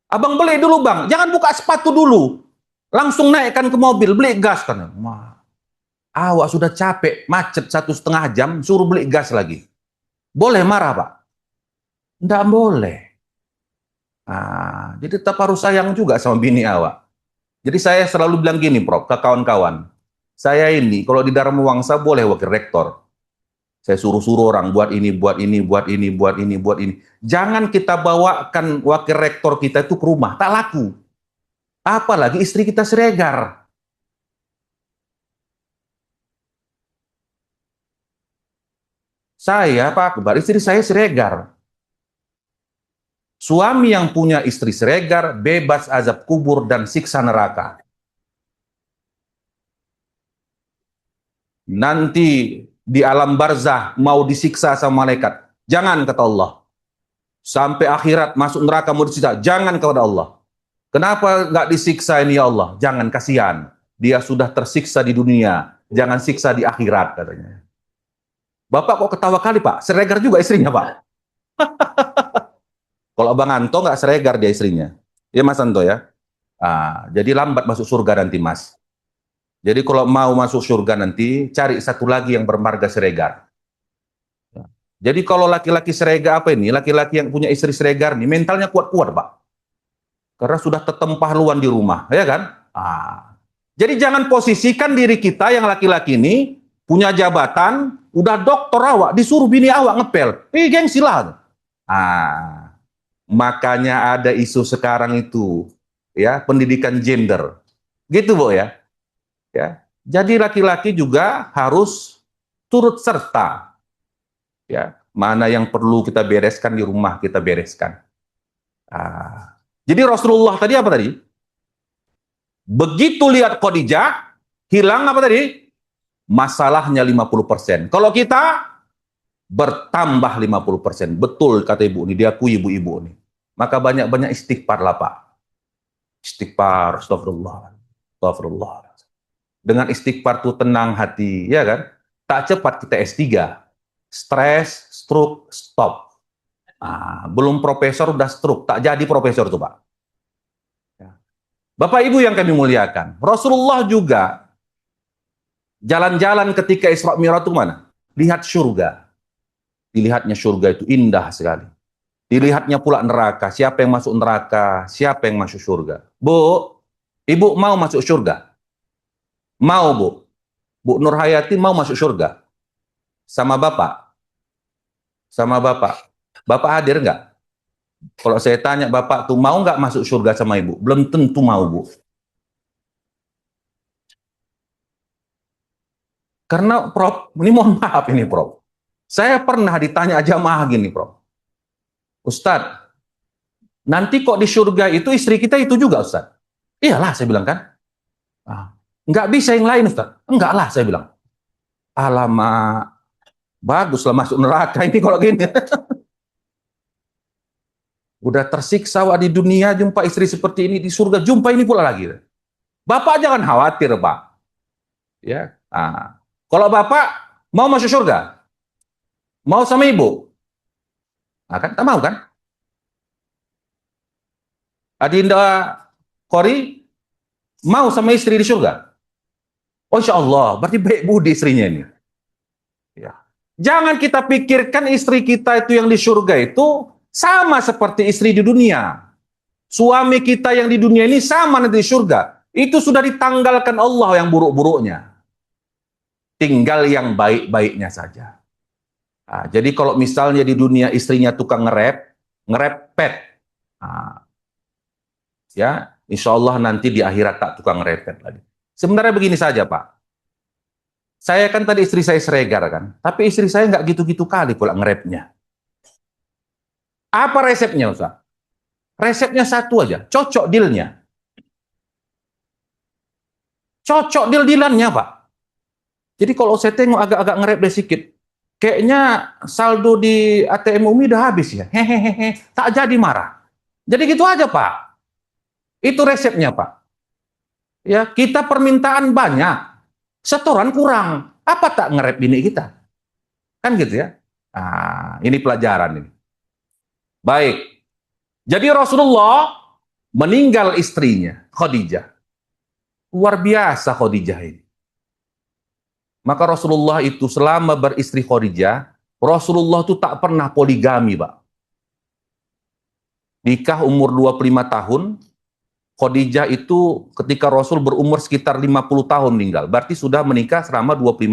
Abang beli dulu bang, jangan buka sepatu dulu. Langsung naikkan ke mobil, beli gas kan. Awak sudah capek, macet 1,5 jam, suruh beli gas lagi. Boleh marah Pak? Tidak boleh. Jadi tetap harus sayang juga sama bini awak. Jadi saya selalu bilang gini Prof, ke kawan-kawan. Saya ini, kalau di Dharma Wangsa boleh wakil rektor. Saya suruh-suruh orang buat ini, buat ini, buat ini, buat ini, buat ini. Jangan kita bawakan wakil rektor kita itu ke rumah, tak laku. Apalagi istri kita Siregar. Saya, Pak Akbar, istri saya Siregar. Suami yang punya istri Siregar bebas azab kubur dan siksa neraka. Nanti di alam barzah mau disiksa sama malaikat. Jangan, kata Allah. Sampai akhirat masuk neraka mau disiksa. Jangan, kepada Allah. Kenapa nggak disiksa ini ya Allah? Jangan, kasihan. Dia sudah tersiksa di dunia. Jangan siksa di akhirat, katanya. Bapak kok ketawa kali Pak? Siregar juga istrinya Pak. Kalau Abang Anto nggak Siregar dia istrinya. Ya Mas Anto ya. Jadi lambat masuk surga nanti Mas. Jadi kalau mau masuk surga nanti, cari satu lagi yang bermarga Siregar. Jadi kalau laki-laki Siregar apa ini? Laki-laki yang punya istri Siregar nih, mentalnya kuat-kuat Pak. Karena sudah tetempah luan di rumah, ya kan? Jadi jangan posisikan diri kita yang laki-laki ini, punya jabatan, udah dokter awak, disuruh bini awak ngepel. Gengsi lah. Makanya ada isu sekarang itu, ya, pendidikan gender. Gitu Bu ya. Ya, jadi laki-laki juga harus turut serta. Ya, mana yang perlu kita bereskan di rumah kita bereskan. Jadi Rasulullah tadi apa tadi? Begitu lihat Khadijah, hilang apa tadi? Masalahnya 50%. Kalau kita bertambah 50%. Betul kata Ibu ini, diakui ibu-ibu ini. Maka banyak-banyak istighfar lah Pak. Istighfar, astagfirullah. Astagfirullah. Dengan istighfar tuh tenang hati, ya kan? Tak cepat kita S3. Stres, stroke, stop. Belum profesor udah stroke, tak jadi profesor tuh Pak. Bapak Ibu yang kami muliakan, Rasulullah juga jalan-jalan ketika Isra Mi'raj itu mana? Lihat surga. Dilihatnya surga itu indah sekali. Dilihatnya pula neraka, siapa yang masuk neraka, siapa yang masuk surga. Bu, Ibu mau masuk surga? Mau Bu? Bu Nur Hayati mau masuk surga? Sama Bapak? Sama Bapak? Bapak hadir nggak? Kalau saya tanya Bapak tuh mau nggak masuk surga sama Ibu? Belum tentu mau Bu. Karena Prof, ini mohon maaf ini Prof. Saya pernah ditanya jamaah gini Prof. Ustadz, nanti kok di surga itu istri kita itu juga, Ustadz? Iyalah, saya bilang kan. Nggak bisa yang lain, Ustadz. Enggak lah, saya bilang. Alamak, baguslah masuk neraka ini kalau gini. Udah tersiksa di dunia, jumpa istri seperti ini, di surga jumpa ini pula lagi. Bapak jangan khawatir, Pak. Ya, kalau Bapak mau masuk surga, mau sama ibu, kan tak mau kan? Adinda Kori mau sama istri di surga. Oh, insya Allah, berarti baik budi istrinya ini. Ya. Jangan kita pikirkan istri kita itu yang di surga itu sama seperti istri di dunia. Suami kita yang di dunia ini sama nanti di surga. Itu sudah ditanggalkan Allah yang buruk-buruknya. Tinggal yang baik-baiknya saja. Jadi kalau misalnya di dunia istrinya tukang ngerepet. Ya, insya Allah nanti di akhirat tak tukang ngerepet lagi. Sebenarnya begini saja, Pak. Saya kan tadi istri saya seregar kan, tapi istri saya nggak gitu-gitu kali pula ngerepnya. Apa resepnya, Ustaz? Resepnya satu aja, cocok dealnya. Cocok deal-dealannya, Pak. Jadi kalau saya tengok agak-agak ngerep sedikit, kayaknya saldo di ATM Umi udah habis ya. Hehehe, tak jadi marah. Jadi gitu aja, Pak. Itu resepnya, Pak. Ya, kita permintaan banyak, setoran kurang. Apa tak ngerep bini kita? Kan gitu ya. Ini pelajaran ini. Baik. Jadi Rasulullah meninggal istrinya, Khadijah. Luar biasa Khadijah ini. Maka Rasulullah itu selama beristri Khadijah, Rasulullah itu tak pernah poligami, Pak. Nikah umur 25 tahun, Khadijah itu ketika Rasul berumur sekitar 50 tahun meninggal. Berarti sudah menikah selama 25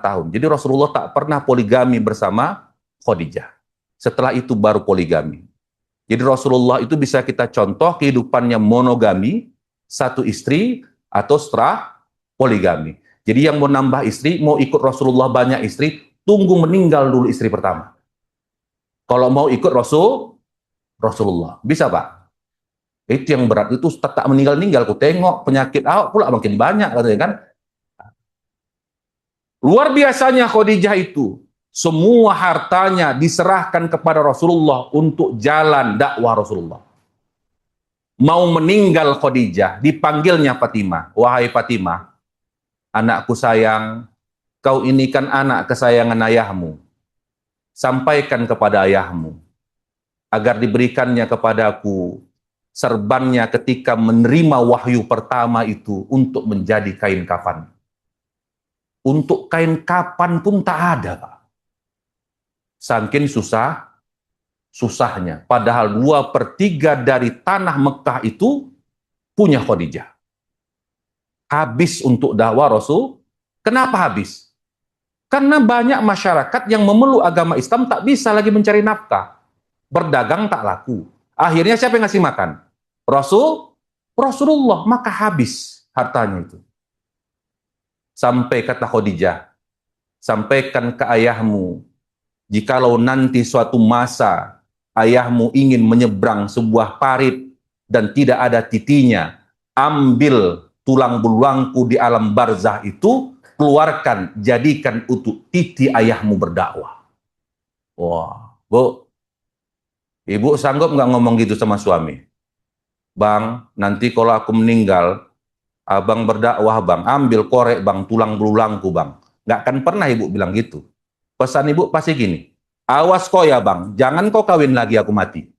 tahun. Jadi Rasulullah tak pernah poligami bersama Khadijah. Setelah itu baru poligami. Jadi Rasulullah itu bisa kita contoh kehidupannya monogami, satu istri atau setelah poligami. Jadi yang mau nambah istri, mau ikut Rasulullah banyak istri, tunggu meninggal dulu istri pertama. Kalau mau ikut Rasulullah. Bisa, Pak? Itu yang berat, itu tak meninggal-ninggal. Ku tengok penyakit awak pula makin banyak, katanya kan. Luar biasanya Khadijah itu. Semua hartanya diserahkan kepada Rasulullah untuk jalan dakwah Rasulullah. Mau meninggal Khadijah, dipanggilnya Fatimah. Wahai Fatimah, anakku sayang, kau ini kan anak kesayangan ayahmu. Sampaikan kepada ayahmu, agar diberikannya kepadaku serbannya ketika menerima wahyu pertama itu untuk menjadi kain kafan. Untuk kain kafan pun tak ada, Pak. Saking susahnya. Padahal 2/3 dari tanah Mekah itu punya Khadijah. Habis untuk dakwah Rasul. Kenapa habis? Karena banyak masyarakat yang memeluk agama Islam tak bisa lagi mencari nafkah. Berdagang tak laku. Akhirnya siapa yang ngasih makan? Rasulullah, maka habis hartanya itu. Sampai kata Khadijah, sampaikan ke ayahmu, jikalau nanti suatu masa ayahmu ingin menyeberang sebuah parit dan tidak ada titinya, ambil tulang belangku di alam barzah itu, keluarkan, jadikan untuk titi ayahmu berdakwah. Wah, Bu, ibu sanggup nggak ngomong gitu sama suami? Bang, nanti kalau aku meninggal, abang berdakwah bang, ambil korek bang, tulang belulangku bang. Nggak akan pernah ibu bilang gitu. Pesan ibu pasti gini, awas kau ya bang, jangan kau kawin lagi aku mati.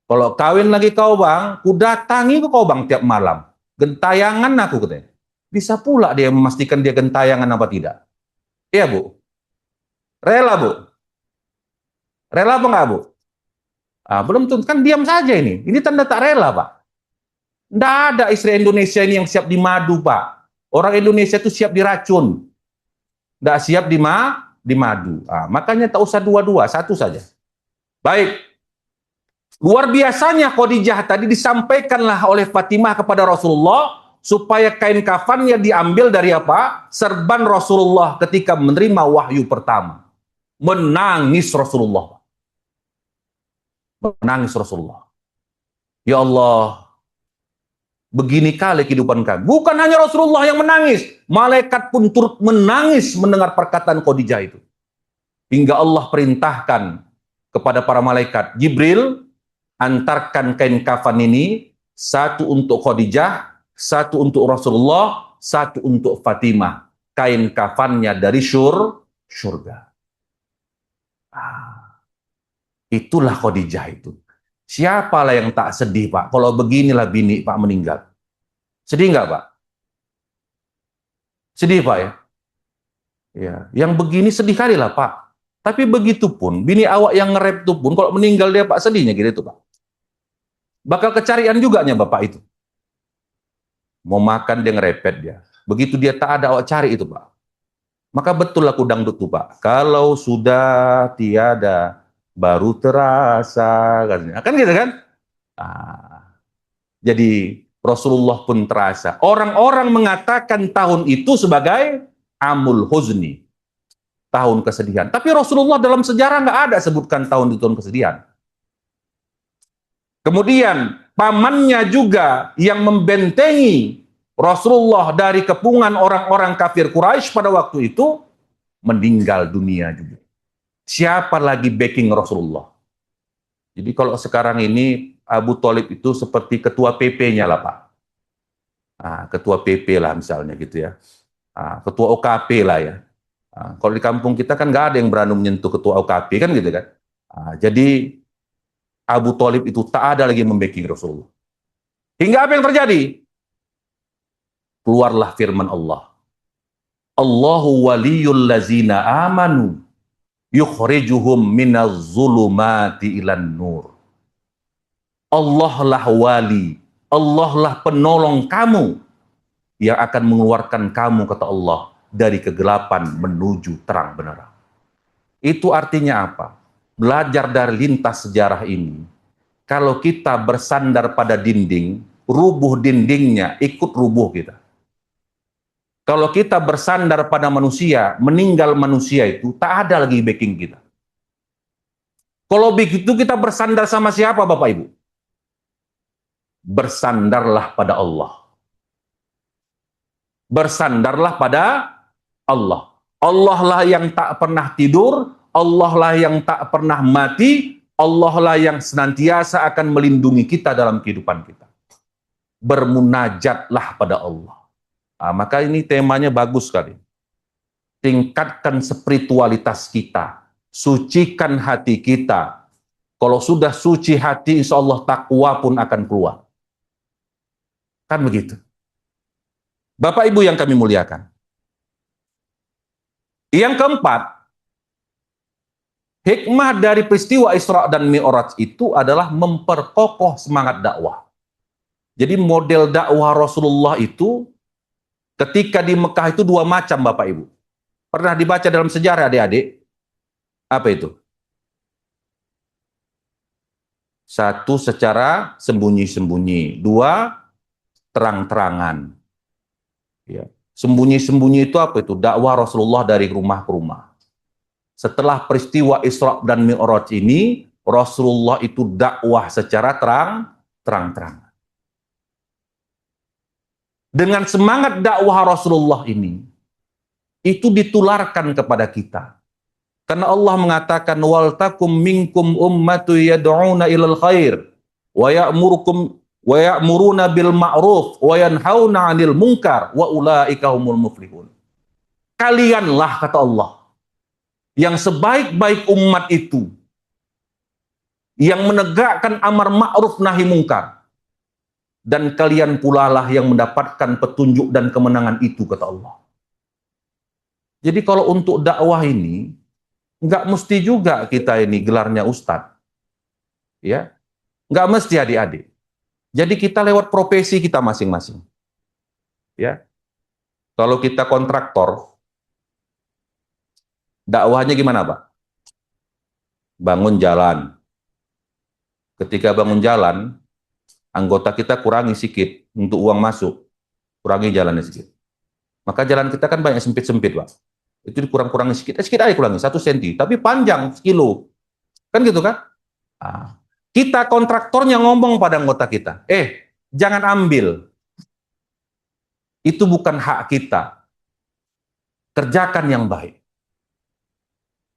Kalau kawin lagi kau bang, ku datangi kau bang tiap malam. Gentayangan aku katanya. Bisa pula dia memastikan dia gentayangan apa tidak. Iya Bu? Rela Bu? Rela apa nggak Bu? Belum tentu, kan diam saja ini. Ini tanda tak rela, Pak. Tidak ada istri Indonesia ini yang siap dimadu, Pak. Orang Indonesia itu siap diracun. Tidak siap dimadu. Makanya tak usah dua-dua, satu saja. Baik. Luar biasanya Khadijah tadi disampaikanlah oleh Fatimah kepada Rasulullah supaya kain kafannya diambil dari apa? Serban Rasulullah ketika menerima wahyu pertama. Menangis Rasulullah. menangis Rasulullah. Ya Allah, begini kali kehidupan kami. Bukan hanya Rasulullah yang menangis, malaikat pun turut menangis mendengar perkataan Khadijah itu. Hingga Allah perintahkan kepada para malaikat, Jibril, antarkan kain kafan ini, satu untuk Khadijah, satu untuk Rasulullah, satu untuk Fatimah. Kain kafannya dari surga. Itulah Khadijah itu. Siapalah yang tak sedih, Pak, kalau beginilah bini Pak meninggal. Sedih nggak, Pak? Sedih, Pak, ya? Ya, yang begini sedih kali lah, Pak. Tapi begitu pun, bini awak yang nge-rap itu pun, kalau meninggal dia, Pak, sedihnya gitu, Pak. Bakal kecarian juga nya Bapak itu. Mau makan dia ngerepet dia. Begitu dia tak ada, awak cari itu, Pak. Maka betul aku dangdut tuh, Pak. Kalau sudah tiada, baru terasa. Kan gitu kan? Jadi Rasulullah pun terasa. Orang-orang mengatakan tahun itu sebagai Amul Huzni. Tahun kesedihan. Tapi Rasulullah dalam sejarah nggak ada sebutkan tahun itu tahun kesedihan. Kemudian pamannya juga yang membentengi Rasulullah dari kepungan orang-orang kafir Quraisy pada waktu itu meninggal dunia juga. Siapa lagi backing Rasulullah? Jadi kalau sekarang ini Abu Thalib itu seperti ketua PP-nya lah, Pak. Ketua PP lah misalnya gitu ya. Ketua OKP lah ya. Kalau di kampung kita kan nggak ada yang berani menyentuh ketua OKP kan gitu kan. Jadi Abu Thalib itu tak ada lagi membacking Rasulullah. Hingga apa yang terjadi? Keluarlah firman Allah. Allahu waliyul lazina amanu yukhrijuhum minaz zulumati ilan nur. Allah lah wali, Allah lah penolong kamu yang akan mengeluarkan kamu, kata Allah, dari kegelapan menuju terang benerang. Itu artinya apa? Belajar dari lintas sejarah ini, kalau kita bersandar pada dinding, rubuh dindingnya, ikut rubuh kita. Kalau kita bersandar pada manusia, meninggal manusia itu, tak ada lagi backing kita. Kalau begitu kita bersandar sama siapa, Bapak Ibu? Bersandarlah pada Allah. Bersandarlah pada Allah. Allah lah yang tak pernah tidur, Allah lah yang tak pernah mati, Allah lah yang senantiasa akan melindungi kita dalam kehidupan kita. Bermunajatlah pada Allah. Maka ini temanya bagus sekali. Tingkatkan spiritualitas kita, sucikan hati kita. Kalau sudah suci hati, insya Allah takwa pun akan keluar. Kan begitu. Bapak Ibu yang kami muliakan. Yang keempat, hikmah dari peristiwa Isra dan Mi'raj itu adalah memperkokoh semangat dakwah. Jadi model dakwah Rasulullah itu ketika di Mekah itu dua macam, Bapak Ibu. Pernah dibaca dalam sejarah adik-adik? Apa itu? Satu, secara sembunyi-sembunyi. Dua, terang-terangan. Ya. Sembunyi-sembunyi itu apa itu? Dakwah Rasulullah dari rumah ke rumah. Setelah peristiwa Isra dan Mi'raj ini, Rasulullah itu dakwah secara terang-terangan. Dengan semangat dakwah Rasulullah ini, itu ditularkan kepada kita. Karena Allah mengatakan, wal takum minkum ummatu yad'una ilal khair wa ya'muruna bil ma'ruf wa yanhauna 'anil munkar wa ulaika humul muflihun. Kalianlah, kata Allah, yang sebaik-baik umat itu, yang menegakkan amar ma'ruf nahi munkar. Dan kalian pula lah yang mendapatkan petunjuk dan kemenangan itu, kata Allah. Jadi kalau untuk dakwah ini, nggak mesti juga kita ini gelarnya ustadz. Ya, nggak mesti adik-adik. Jadi kita lewat profesi kita masing-masing. Ya, kalau kita kontraktor, dakwahnya gimana, Pak? Bangun jalan. Ketika bangun jalan, anggota kita kurangi sedikit untuk uang masuk, kurangi jalannya sedikit. Maka jalan kita kan banyak sempit-sempit, Pak. Itu dikurang-kurangi sedikit aja kurangi 1 senti, tapi panjang sekilo. Kan gitu kan? Kita kontraktornya ngomong pada anggota kita, jangan ambil. Itu bukan hak kita. Kerjakan yang baik.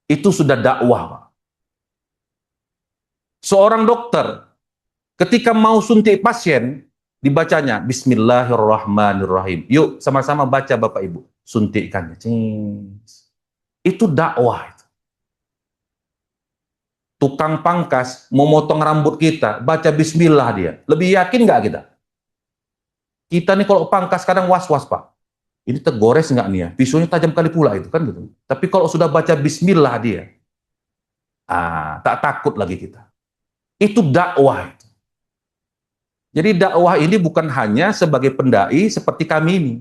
Itu sudah dakwah, Pak. Seorang dokter, ketika mau suntik pasien, dibacanya Bismillahirrahmanirrahim. Yuk, sama-sama baca Bapak Ibu. Suntikannya. Itu dakwah. Tukang pangkas mau motong rambut kita, baca bismillah dia. Lebih yakin nggak kita? Kita nih kalau pangkas kadang was-was, Pak. Ini tergores nggak nih ya? Pisaunya tajam kali pula itu kan gitu. Tapi kalau sudah baca bismillah dia, tak takut lagi kita. Itu dakwah. Jadi dakwah ini bukan hanya sebagai pendai seperti kami ini.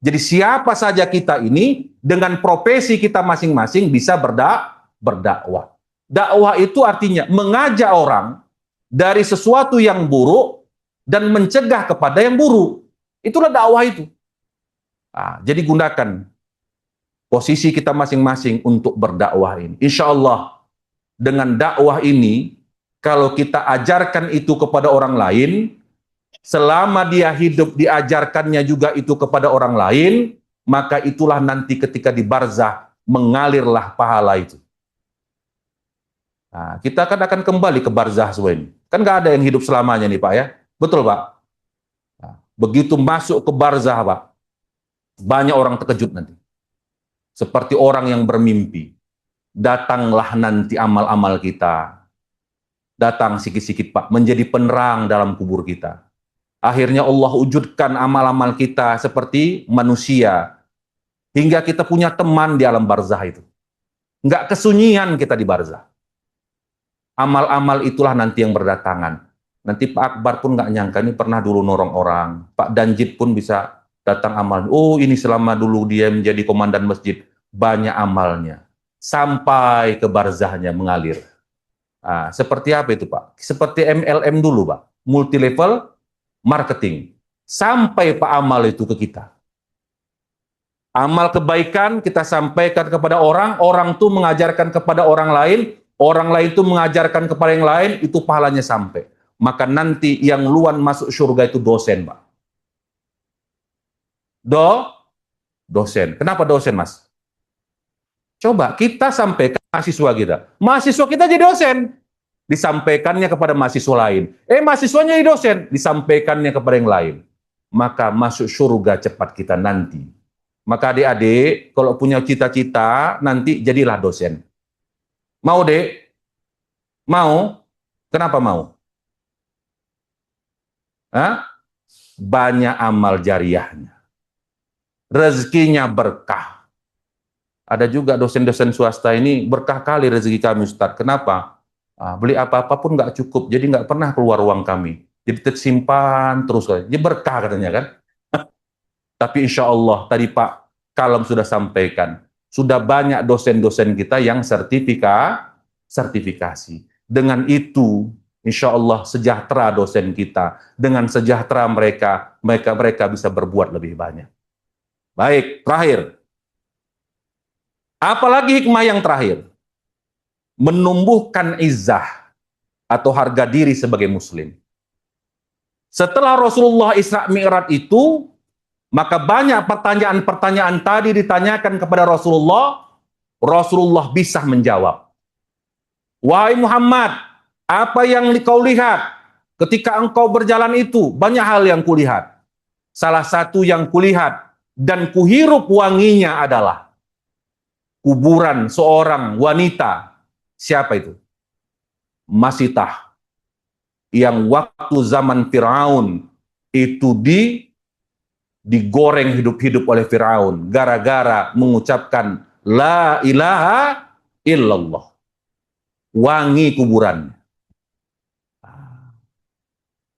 Jadi siapa saja kita ini dengan profesi kita masing-masing bisa berdakwah. Dakwah itu artinya mengajak orang dari sesuatu yang buruk dan mencegah kepada yang buruk. Itulah dakwah itu. Jadi gunakan posisi kita masing-masing untuk berdakwah ini. Insya Allah dengan dakwah ini, kalau kita ajarkan itu kepada orang lain, selama dia hidup diajarkannya juga itu kepada orang lain, maka itulah nanti ketika di barzah mengalirlah pahala itu. Kita akan kembali ke barzah semua ini. Kan nggak ada yang hidup selamanya nih Pak ya. Betul Pak? Begitu masuk ke barzah Pak, banyak orang terkejut nanti. Seperti orang yang bermimpi. Datanglah nanti amal-amal kita. Datang sikit-sikit Pak, menjadi penerang dalam kubur kita. Akhirnya Allah wujudkan amal-amal kita seperti manusia. Hingga kita punya teman di alam barzah itu. Nggak kesunyian kita di barzah. Amal-amal itulah nanti yang berdatangan. Nanti Pak Akbar pun nggak nyangka ini pernah dulu nolong orang. Pak Danjit pun bisa datang amal. Oh ini selama dulu dia menjadi komandan masjid. Banyak amalnya. Sampai ke barzahnya mengalir. Seperti apa itu Pak? Seperti MLM dulu Pak. Multi level marketing. Sampai Pak amal itu ke kita. Amal kebaikan kita sampaikan kepada orang. Orang itu mengajarkan kepada orang lain. Orang lain itu mengajarkan kepada yang lain, itu pahalanya sampai. Maka nanti yang luan masuk surga itu dosen, Pak. Dosen. Kenapa dosen, Mas? Coba kita sampaikan mahasiswa kita. Mahasiswa kita jadi dosen. Disampaikannya kepada mahasiswa lain. Mahasiswanya jadi dosen. Disampaikannya kepada yang lain. Maka masuk surga cepat kita nanti. Maka adik-adik, kalau punya cita-cita, nanti jadilah dosen. Mau, Dek? Mau? Kenapa mau? Banyak amal jariahnya. Rezekinya berkah. Ada juga dosen-dosen swasta ini berkah kali rezeki kami, Ustaz. Kenapa? Beli apa-apa pun nggak cukup, jadi nggak pernah keluar uang kami. Jadi tersimpan terus. Jadi berkah katanya kan. Tapi insya Allah, tadi Pak Kalem sudah sampaikan, sudah banyak dosen-dosen kita yang sertifikasi. Dengan itu, insya Allah sejahtera dosen kita. Dengan sejahtera mereka bisa berbuat lebih banyak. Baik, terakhir. Apalagi hikmah yang terakhir? Menumbuhkan izzah atau harga diri sebagai muslim. Setelah Rasulullah Isra Mi'raj itu, maka banyak pertanyaan-pertanyaan tadi ditanyakan kepada Rasulullah. Rasulullah bisa menjawab. Wahai Muhammad, apa yang kau lihat ketika engkau berjalan itu? Banyak hal yang kulihat. Salah satu yang kulihat dan kuhirup wanginya adalah kuburan seorang wanita. Siapa itu? Masitah. Yang waktu zaman Firaun itu digoreng hidup-hidup oleh Firaun gara-gara mengucapkan la ilaha illallah. Wangi kuburan.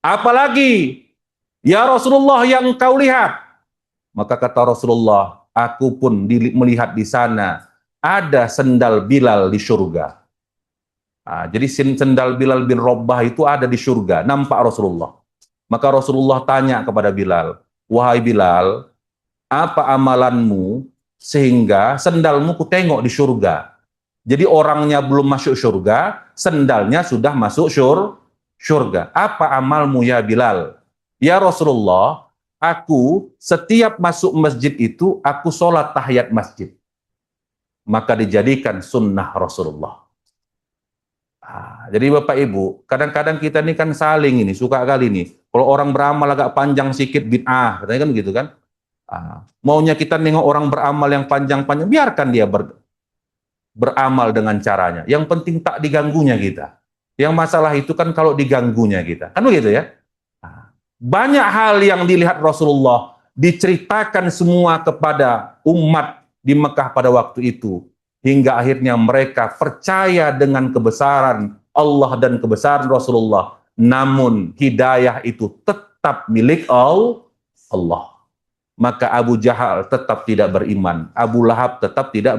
Apalagi ya Rasulullah yang kau lihat? Maka kata Rasulullah, aku pun melihat di sana ada sendal Bilal di surga. Jadi sendal Bilal bin Rabah itu ada di surga, nampak Rasulullah. Maka Rasulullah tanya kepada Bilal, wahai Bilal, apa amalanmu sehingga sendalmu ku tengok di surga? Jadi orangnya belum masuk surga, sendalnya sudah masuk surga. Apa amalmu ya Bilal? Ya Rasulullah, aku setiap masuk masjid itu, aku sholat tahiyat masjid. Maka dijadikan sunnah Rasulullah. Jadi Bapak Ibu, kadang-kadang kita ini kan saling ini, suka kali ini. Kalau orang beramal agak panjang sedikit bid'ah, katanya kan gitu kan. Maunya kita nengok orang beramal yang panjang-panjang, biarkan dia beramal dengan caranya. Yang penting tak diganggunya kita. Yang masalah itu kan kalau diganggunya kita. Kan begitu ya? Banyak hal yang dilihat Rasulullah, diceritakan semua kepada umat di Mekah pada waktu itu. Hingga akhirnya mereka percaya dengan kebesaran Allah dan kebesaran Rasulullah. Namun hidayah itu tetap milik Allah. Maka Abu Jahal tetap tidak beriman. Abu Lahab tetap tidak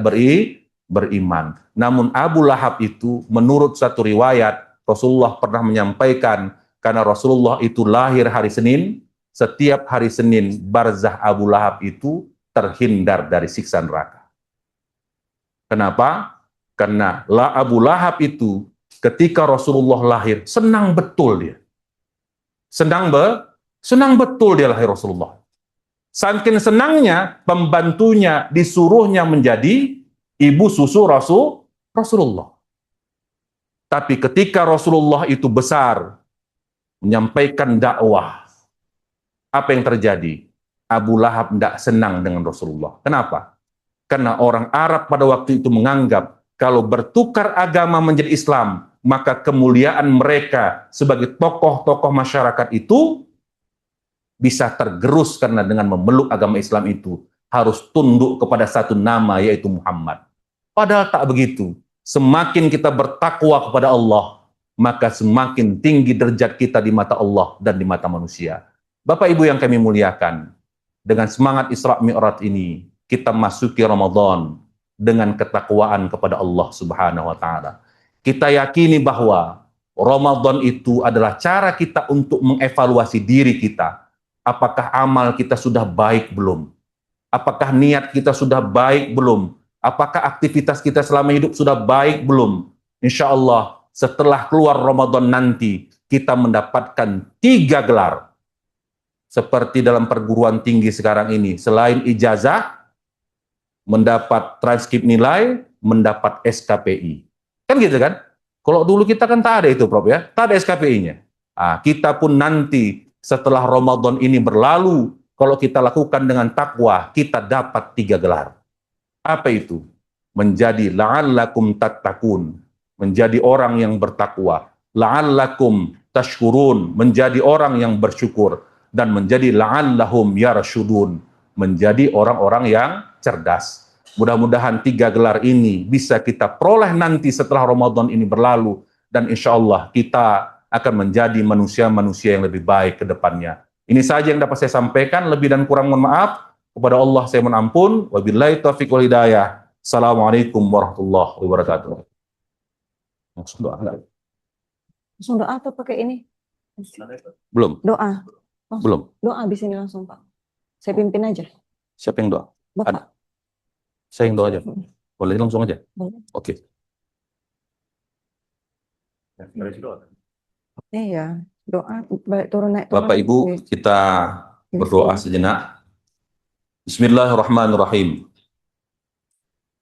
beriman. Namun Abu Lahab itu menurut satu riwayat, Rasulullah pernah menyampaikan, karena Rasulullah itu lahir hari Senin, setiap hari Senin barzah Abu Lahab itu terhindar dari siksa neraka. Kenapa? Karena Abu Lahab itu ketika Rasulullah lahir, senang betul dia. Senang betul dia lahir Rasulullah. Saking senangnya, pembantunya disuruhnya menjadi ibu susu Rasulullah. Tapi ketika Rasulullah itu besar, menyampaikan dakwah, apa yang terjadi? Abu Lahab tidak senang dengan Rasulullah. Kenapa? Karena orang Arab pada waktu itu menganggap kalau bertukar agama menjadi Islam, maka kemuliaan mereka sebagai tokoh-tokoh masyarakat itu bisa tergerus karena dengan memeluk agama Islam itu harus tunduk kepada satu nama, yaitu Muhammad. Padahal tak begitu. Semakin kita bertakwa kepada Allah, maka semakin tinggi derajat kita di mata Allah dan di mata manusia. Bapak Ibu yang kami muliakan, dengan semangat Isra Mi'raj ini, kita masuki Ramadan dengan ketakwaan kepada Allah Subhanahu wa Ta'ala. Kita yakini bahwa Ramadan itu adalah cara kita untuk mengevaluasi diri kita. Apakah amal kita sudah baik belum? Apakah niat kita sudah baik belum? Apakah aktivitas kita selama hidup sudah baik belum? Insya Allah setelah keluar Ramadan nanti kita mendapatkan 3 gelar. Seperti dalam perguruan tinggi sekarang ini, selain ijazah, mendapat transkrip nilai, mendapat SKPI. Kan gitu kan? Kalau dulu kita kan tak ada itu, Prof ya, tak ada SKPI-nya. Kita pun nanti setelah Ramadan ini berlalu, kalau kita lakukan dengan takwa, kita dapat 3 gelar. Apa itu? Menjadi la'allakum tattaqun, menjadi orang yang bertakwa. La'allakum tashkurun, menjadi orang yang bersyukur. Dan menjadi la'allahum yarshudun, menjadi orang-orang yang cerdas. Mudah-mudahan 3 gelar ini bisa kita peroleh nanti setelah Ramadan ini berlalu. Dan insya Allah kita akan menjadi manusia-manusia yang lebih baik ke depannya. Ini saja yang dapat saya sampaikan. Lebih dan kurang mohon maaf. Kepada Allah saya mohon ampun. Wabillahi taufiq wal hidayah. Assalamualaikum warahmatullahi wabarakatuh. Langsung doa enggak? Langsung doa atau pakai ini? Belum? Doa. Belum. Doa habis ini langsung, Pak. Saya pimpin aja. Siapa yang doa? Bapak. Ada. Saya yang doa aja. Boleh langsung aja? Boleh. Oke. Iya, doa balik turun naik turun. Bapak Ibu, kita berdoa sejenak. Bismillahirrahmanirrahim.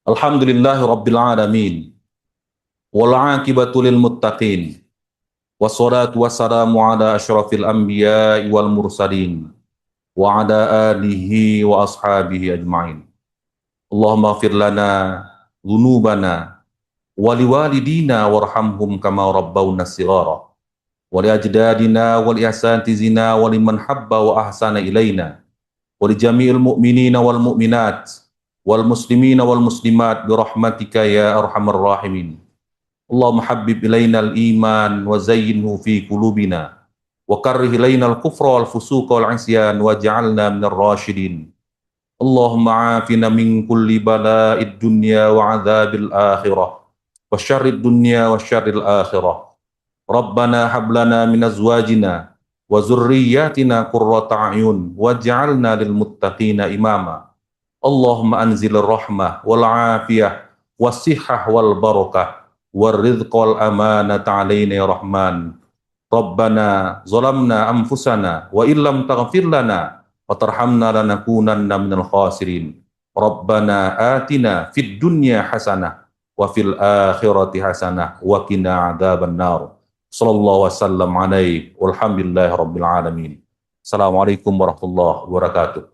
Alhamdulillahirabbil alamin. Wal 'aqibatu lil muttaqin. Wassalatu wassalamu ala asyrafil anbiya'i wal mursalin wa ala alihi wa ashabihi ajma'in. Allahumma ighfir lana dhunubana wa liwalidina warhamhum kama rabbawna shighara wa li ajdadina wa li asatizina wa liman habba wa ahsana ilaina wa li jami'il mu'minina wal mu'minat wal muslimina wal muslimat bi rahmatika ya arhamar rahimin. Allahumma habbib ilaina al-iman wa zayyinhu fi qulubina wa karrih ilaina al-kufra wal fusuqa wal 'isyan waj'alna minar rasyidin. Allahumma afina min kulli bala'id dunya wa 'adzabil akhirah wa syarrid dunya wa syarril akhirah. Rabbana hab lana min azwajina wa dzurriyyatina qurrata a'yun waj'alna lil muttaqina imama. Allahumma anzil rahmah wal 'afiyah was sihhah wal barakah والرزق والأمانة علينا يا رحمن. Rabbana zalamna anfusana wa illam taghfir lana wa tarhamna lanakunanna minal khasirin. Rabbana atina fid dunya hasanah wa fil akhirati hasanah wa qina adzabannar. Sallallahu wasallam alaihi walhamdulillahi rabbil alamin. Assalamualaikum warahmatullahi wabarakatuh.